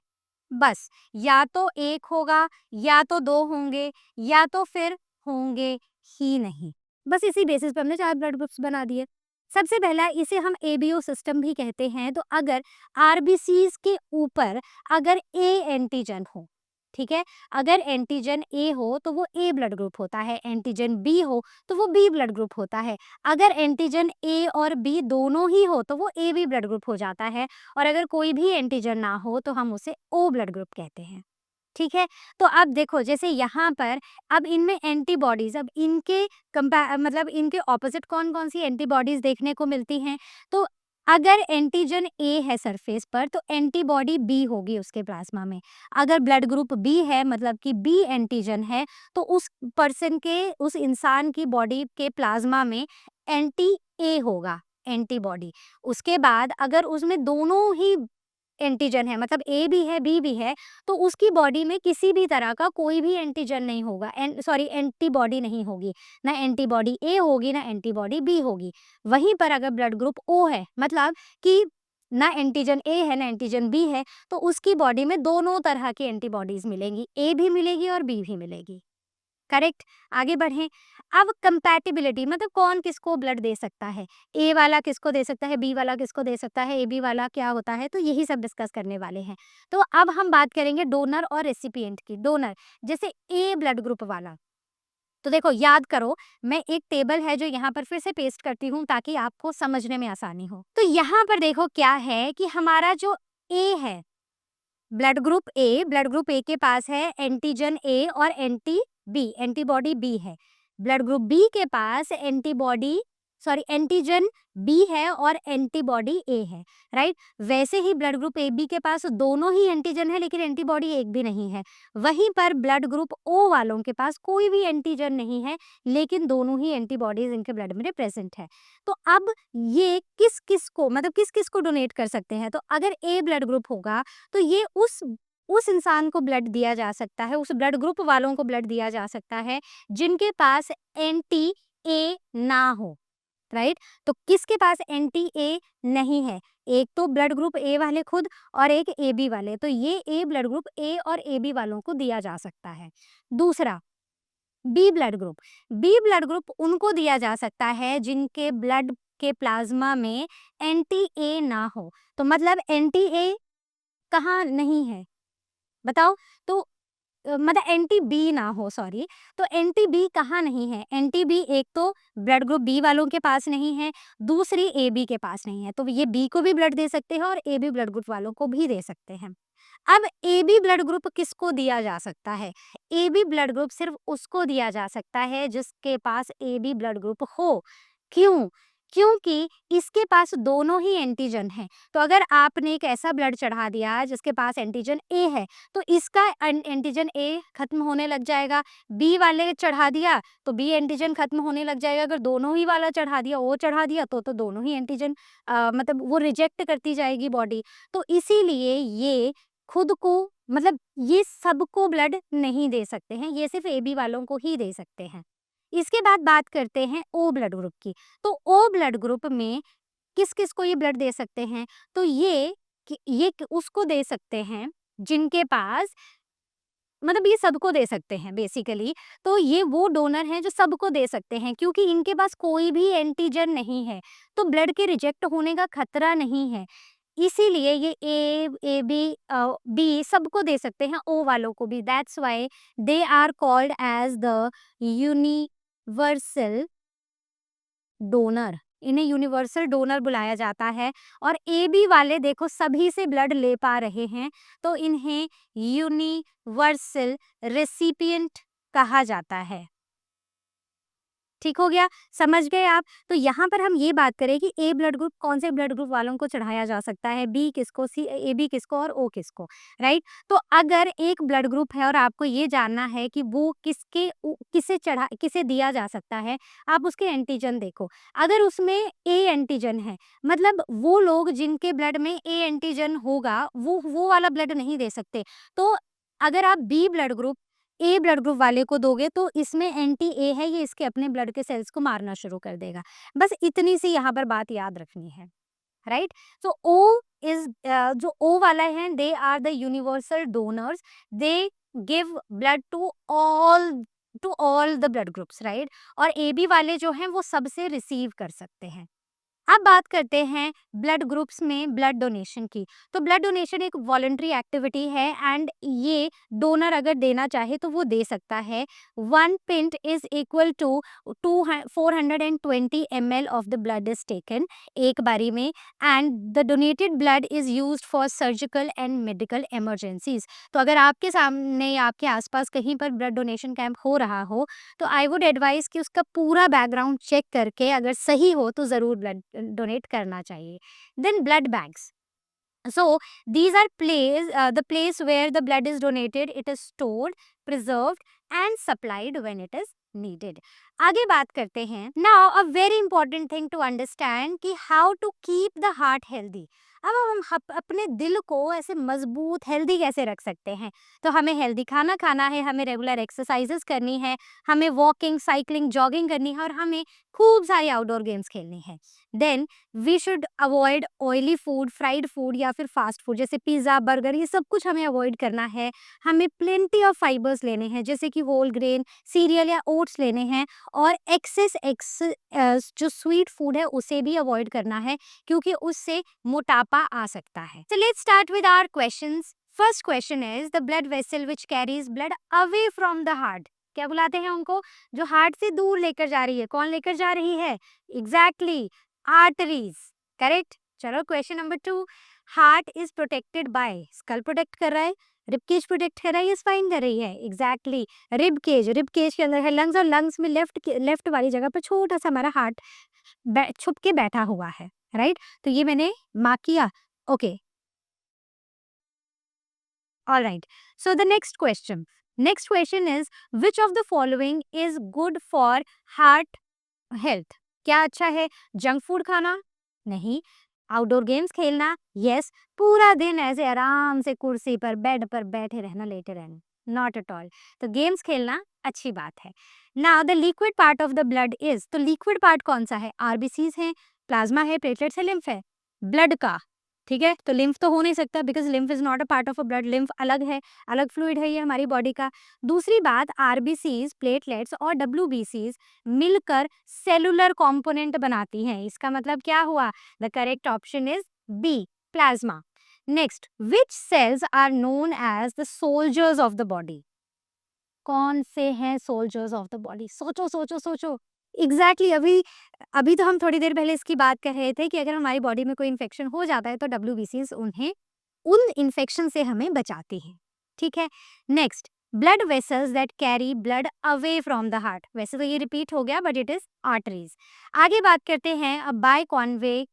[SPEAKER 1] बस या तो एक होगा या तो 2 होंगे या तो फिर होंगे ही नहीं। बस इसी बेसिस पे हमने 4 ब्लड ग्रुप्स बना दिए। सबसे पहला इसे हम एबीओ सिस्टम भी कहते हैं। तो अगर आरबीसीज के ऊपर अगर ए एंटीजन हो, ठीक है? अगर एंटीजन ए हो तो वो ए ब्लड ग्रुप होता है, एंटीजन बी हो तो वो बी ब्लड ग्रुप होता है। अगर एंटीजन ए और बी दोनों ही हो तो वो ए बी ब्लड ग्रुप हो जाता है। और अगर कोई भी एंटीजन ना हो तो हम उसे ओ ब्लड ग्रुप कहते हैं, ठीक है? तो अब देखो जैसे यहाँ पर अब इनमें एंटीबॉडीज, अब इनके मतलब इनके ऑपोजिट कौन कौन सी एंटीबॉडीज देखने को मिलती हैं। तो अगर एंटीजन ए है सरफेस पर तो एंटीबॉडी बी होगी उसके प्लाज्मा में। अगर ब्लड ग्रुप बी है मतलब कि बी एंटीजन है तो उस पर्सन के, उस इंसान की बॉडी के प्लाज्मा में एंटी ए होगा, एंटीबॉडी। उसके बाद अगर उसमें दोनों ही एंटीजन है मतलब ए भी है बी भी है तो उसकी बॉडी में किसी भी तरह का कोई भी एंटीजन नहीं होगा, एंटीबॉडी नहीं होगी। ना एंटीबॉडी ए होगी ना एंटीबॉडी बी होगी। वहीं पर अगर ब्लड ग्रुप ओ है मतलब कि ना एंटीजन ए है ना एंटीजन बी है तो उसकी बॉडी में दोनों तरह की एंटीबॉडीज मिलेंगी, ए भी मिलेगी और बी भी मिलेगी, करेक्ट? आगे बढ़ें। अब कंपैटिबिलिटी मतलब कौन किसको ब्लड दे सकता है, ए वाला किसको दे सकता है, बी वाला किसको दे सकता है, ए बी वाला क्या होता है, तो यही सब डिस्कस करने वाले हैं। तो अब हम बात करेंगे डोनर और रेसिपिएंट की। डोनर जैसे ए ब्लड ग्रुप वाला, तो देखो याद करो, मैं एक टेबल है जो यहाँ पर फिर से पेस्ट करती हूँ ताकि आपको समझने में आसानी हो। तो यहाँ पर देखो क्या है कि हमारा जो ए है, ब्लड ग्रुप ए के पास है एंटीजन ए और एंटीबॉडी बी है। ब्लड ग्रुप बी के पास एंटीजन बी है और एंटीबॉडी ए है, राइट? वैसे ही ब्लड ग्रुप ए बी के पास दोनों ही एंटीजन है लेकिन एंटीबॉडी एक भी नहीं है। वहीं पर ब्लड ग्रुप ओ वालों के पास कोई भी एंटीजन नहीं है लेकिन दोनों ही एंटीबॉडीज इनके ब्लड में प्रेजेंट है। तो अब ये किस किस को मतलब किस किस को डोनेट कर सकते हैं, तो अगर ए ब्लड ग्रुप होगा तो ये उस इंसान को ब्लड दिया जा सकता है, उस ब्लड ग्रुप वालों को ब्लड दिया जा सकता है जिनके पास एंटी ए ना हो, राइट? तो किसके पास एंटी ए नहीं है, एक तो ब्लड ग्रुप ए वाले खुद और एक ए बी वाले, तो ये ए ब्लड ग्रुप ए और ए बी वालों को दिया जा सकता है। दूसरा, B blood group, B blood group उनको दिया जा सकता है जिनके ब्लड के प्लाज्मा में एंटी ए ना हो। तो मतलब एंटी ए कहाँ नहीं है बताओ? तो मतलब एंटी बी ना हो, सॉरी। तो एंटी बी कहाँ नहीं है? एंटी बी एक तो ब्लड ग्रुप बी वालों के पास नहीं है, दूसरी ए बी के पास नहीं है। तो ये बी को भी ब्लड दे सकते हैं और ए बी ब्लड ग्रुप वालों को भी दे सकते हैं। अब ए बी ब्लड ग्रुप किसको दिया जा सकता है? ए बी ब्लड ग्रुप सिर्फ उसको दिया जा सकता है जिसके पास ए बी ब्लड ग्रुप हो। क्यों? क्योंकि इसके पास दोनों ही एंटीजन हैं। तो अगर आपने एक ऐसा ब्लड चढ़ा दिया जिसके पास एंटीजन ए है, तो इसका एंटीजन ए खत्म होने लग जाएगा। बी वाले चढ़ा दिया तो बी एंटीजन खत्म होने लग जाएगा। अगर दोनों ही वाला चढ़ा दिया, ओ चढ़ा दिया, तो दोनों ही एंटीजन मतलब वो रिजेक्ट करती जाएगी बॉडी। तो इसीलिए ये खुद को मतलब ये सबको ब्लड नहीं दे सकते हैं, ये सिर्फ ए बी वालों को ही दे सकते हैं। इसके बाद बात करते हैं ओ ब्लड ग्रुप की। तो ओ ब्लड ग्रुप में किस-किस को ये ब्लड दे सकते हैं? तो ये उसको दे सकते हैं जिनके पास मतलब ये सबको दे सकते हैं बेसिकली। तो ये वो डोनर हैं जो सबको दे सकते हैं क्योंकि इनके पास कोई भी एंटीजन नहीं है, तो ब्लड के रिजेक्ट होने का खतरा नहीं है। इसीलिए ये बी सबको दे सकते हैं, ओ वालों को भी। That's why they are called as the universal donor. इन्हें यूनिवर्सल डोनर बुलाया जाता है। और ए बी वाले देखो सभी से ब्लड ले पा रहे हैं, तो इन्हें यूनिवर्सल रेसिपिएंट कहा जाता है। ठीक हो गया? समझ गए आप? तो यहाँ पर हम ये बात करें कि ए ब्लड ग्रुप कौन से ब्लड ग्रुप वालों को चढ़ाया जा सकता है, बी किसको, सी ए बी किसको और ओ किसको, राइट? तो अगर एक ब्लड ग्रुप है और आपको ये जानना है कि वो किसे दिया जा सकता है, आप उसके एंटीजन देखो। अगर उसमें ए एंटीजन है, मतलब वो लोग जिनके ब्लड में ए एंटीजन होगा, वो वाला ब्लड नहीं दे सकते। तो अगर आप B blood group A blood group वाले को दोगे तो इसमें एंटी ए है, ये इसके अपने ब्लड के सेल्स को मारना शुरू कर देगा। बस इतनी सी यहाँ पर बात याद रखनी है, राइट? सो ओ इज जो ओ वाला है, they are the universal donors. They give blood to all the blood groups, right? और ए बी वाले जो हैं वो सबसे रिसीव कर सकते हैं। अब बात करते हैं ब्लड ग्रुप्स में ब्लड डोनेशन की। तो ब्लड डोनेशन एक वॉलंटरी एक्टिविटी है एंड ये डोनर अगर देना चाहे तो वो दे सकता है। 1 pint is equal to 420 ml of the blood is taken एक बारी में, and the donated blood is used for surgical and medical emergencies. तो अगर आपके सामने या आपके आसपास कहीं पर ब्लड डोनेशन कैंप हो रहा हो, तो आई वुड एडवाइस कि उसका पूरा बैकग्राउंड चेक करके अगर सही हो तो ज़रूर ब्लड डोनेट करना चाहिए। Then blood banks, so these are the place where the blood is donated. It is stored, preserved and supplied when it is needed. आगे बात करते हैं। Now a very important thing to understand कि how to keep the heart healthy. अब हम अपने दिल को ऐसे मजबूत हेल्दी कैसे रख सकते हैं? तो हमें हेल्दी खाना खाना है, हमें रेगुलर एक्सरसाइजेस करनी है, हमें वॉकिंग, साइकिलिंग, जॉगिंग करनी है और हमें खूब सारी आउटडोर गेम्स खेलनी है। Then we should avoid oily food, fried food या फिर फास्ट फूड जैसे पिज़्ज़ा, बर्गर, ये सब कुछ हमें अवॉइड करना है। हमें प्लेंटी ऑफ फाइबर्स लेने हैं जैसे कि होल ग्रेन, सीरियल या ओट्स लेने हैं। और जो स्वीट फूड है उसे भी अवॉइड करना है क्योंकि उससे मोटापा आ सकता है। So let's start with our questions. First question is the blood vessel which carries blood away from the heart. क्या बुलाते हैं उनको? जो हार्ट से दूर लेकर जा रही है। कौन लेकर जा रही है? Exactly arteries, correct. चलो question number 2, heart is protected by, skull protect कर रहा है, रिब केज प्रोटेक्ट कर रहा है या स्पाइन कर रही है? एग्जैक्टली रिब केज के अंदर है लंग्स, और लंग्स में लेफ्ट वाली जगह पर छोटा सा हमारा हार्ट छुप के बैठा हुआ है, राइट? तो ये मैंने मार्क किया। Okay, all right, so the next question is which of the following is good for heart health? क्या अच्छा है? जंक फूड खाना? नहीं। आउटडोर गेम्स खेलना? यस। पूरा दिन ऐसे आराम से कुर्सी पर, बेड पर बैठे रहना, लेटे रहना? Not at all. तो गेम्स खेलना अच्छी बात है। Now the liquid part of the blood is, तो लिक्विड पार्ट कौन सा है? आरबीसीज है, प्लाज्मा है, प्लेटलेट्स है, लिम्फ है? ब्लड का ठीक है, तो लिम्फ तो हो नहीं सकता because lymph is not a part of a blood, lymph अलग है, अलग फ्लूइड है ये हमारी बॉडी का। दूसरी बात, आरबीसीज, प्लेटलेट्स और डब्ल्यूबीसीज मिलकर सेलुलर कंपोनेंट बनाती हैं। इसका मतलब क्या हुआ? The correct option is B, plasma. Next, which cells are known as the soldiers of the body? कौन से हैं सोल्जर्स ऑफ द बॉडी? सोचो सोचो सोचो। एग्जैक्टली अभी अभी तो हम थोड़ी देर पहले इसकी बात कर रहे थे कि अगर हमारी बॉडी में कोई इन्फेक्शन हो जाता है तो डब्ल्यूबीसीज उन्हें उन इन्फेक्शन से हमें बचाती हैं। ठीक है, next, blood vessels that carry blood away from the heart. वैसे तो ये रिपीट हो गया बट इट इज आर्टरीज। आगे बात करते हैं, अब बाय कॉन्वे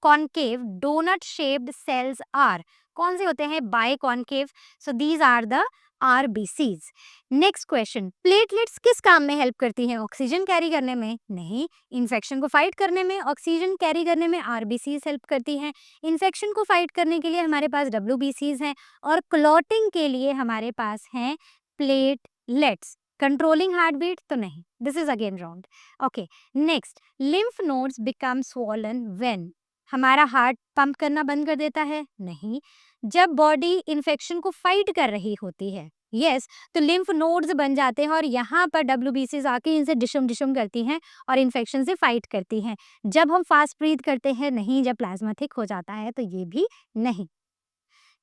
[SPEAKER 1] concave donut shaped cells are. कौन से होते हैं biconcave? So these are the RBCs. Next question, platelets किस काम में हेल्प करती हैं? ऑक्सीजन कैरी करने में? नहीं। इन्फेक्शन को फाइट करने में, ऑक्सीजन कैरी करने में आरबीसीज हेल्प करती हैं। इन्फेक्शन को फाइट करने के लिए हमारे पास डब्ल्यूबीसीज हैं और क्लॉटिंग के लिए हमारे पास हैं प्लेटलेट्स। कंट्रोलिंग हार्ट बीट तो नहीं, this is again wrong. Okay, next, lymph nodes become swollen when? हमारा हार्ट पंप करना बंद कर देता है? नहीं। जब बॉडी इन्फेक्शन को फाइट कर रही होती है, यस, तो लिम्फ नोड्स बन जाते हैं और यहाँ पर डब्ल्यूबीसीज आके इनसे डिशम डिशम करती हैं और इन्फेक्शन से फाइट करती हैं। जब हम फास्ट ब्रीथ करते हैं? नहीं। जब प्लाज्मा थिक हो जाता है तो ये भी नहीं।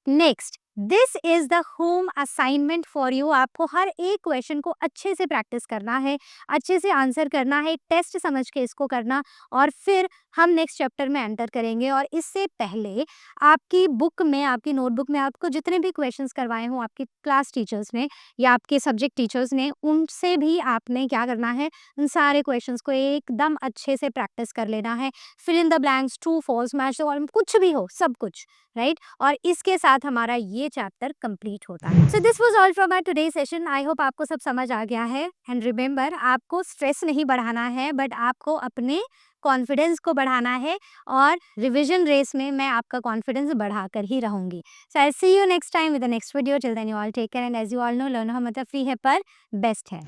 [SPEAKER 1] Next, this is the home assignment for you. आपको हर एक क्वेश्चन को अच्छे से प्रैक्टिस करना है, अच्छे से आंसर करना है, टेस्ट समझ के इसको करना, और फिर हम नेक्स्ट चैप्टर में एंटर करेंगे। और इससे पहले आपकी बुक में, आपकी नोटबुक में आपको जितने भी क्वेश्चंस करवाए हों आपके क्लास टीचर्स ने या आपके सब्जेक्ट टीचर्स ने, उनसे भी आपने क्या करना है, उन सारे क्वेश्चंस को एकदम अच्छे से प्रैक्टिस कर लेना है। Fill in the blanks, true false, match the column, कुछ भी हो, सब कुछ, राइट? और इसके साथ हमारा ये चैप्टर कंप्लीट होता है। So this was all from our today session. I hope आपको सब समझ आ गया है। एंड रिमेंबर, आपको स्ट्रेस नहीं बढ़ाना है बट आपको अपने कॉन्फिडेंस को बढ़ाना है, और रिवीजन रेस में मैं आपका कॉन्फिडेंस बढ़ाकर ही रहूंगी। So I see you next time with the next video. Till then you all take care, and as you all know, learn मतलब फ्री है पर बेस्ट है।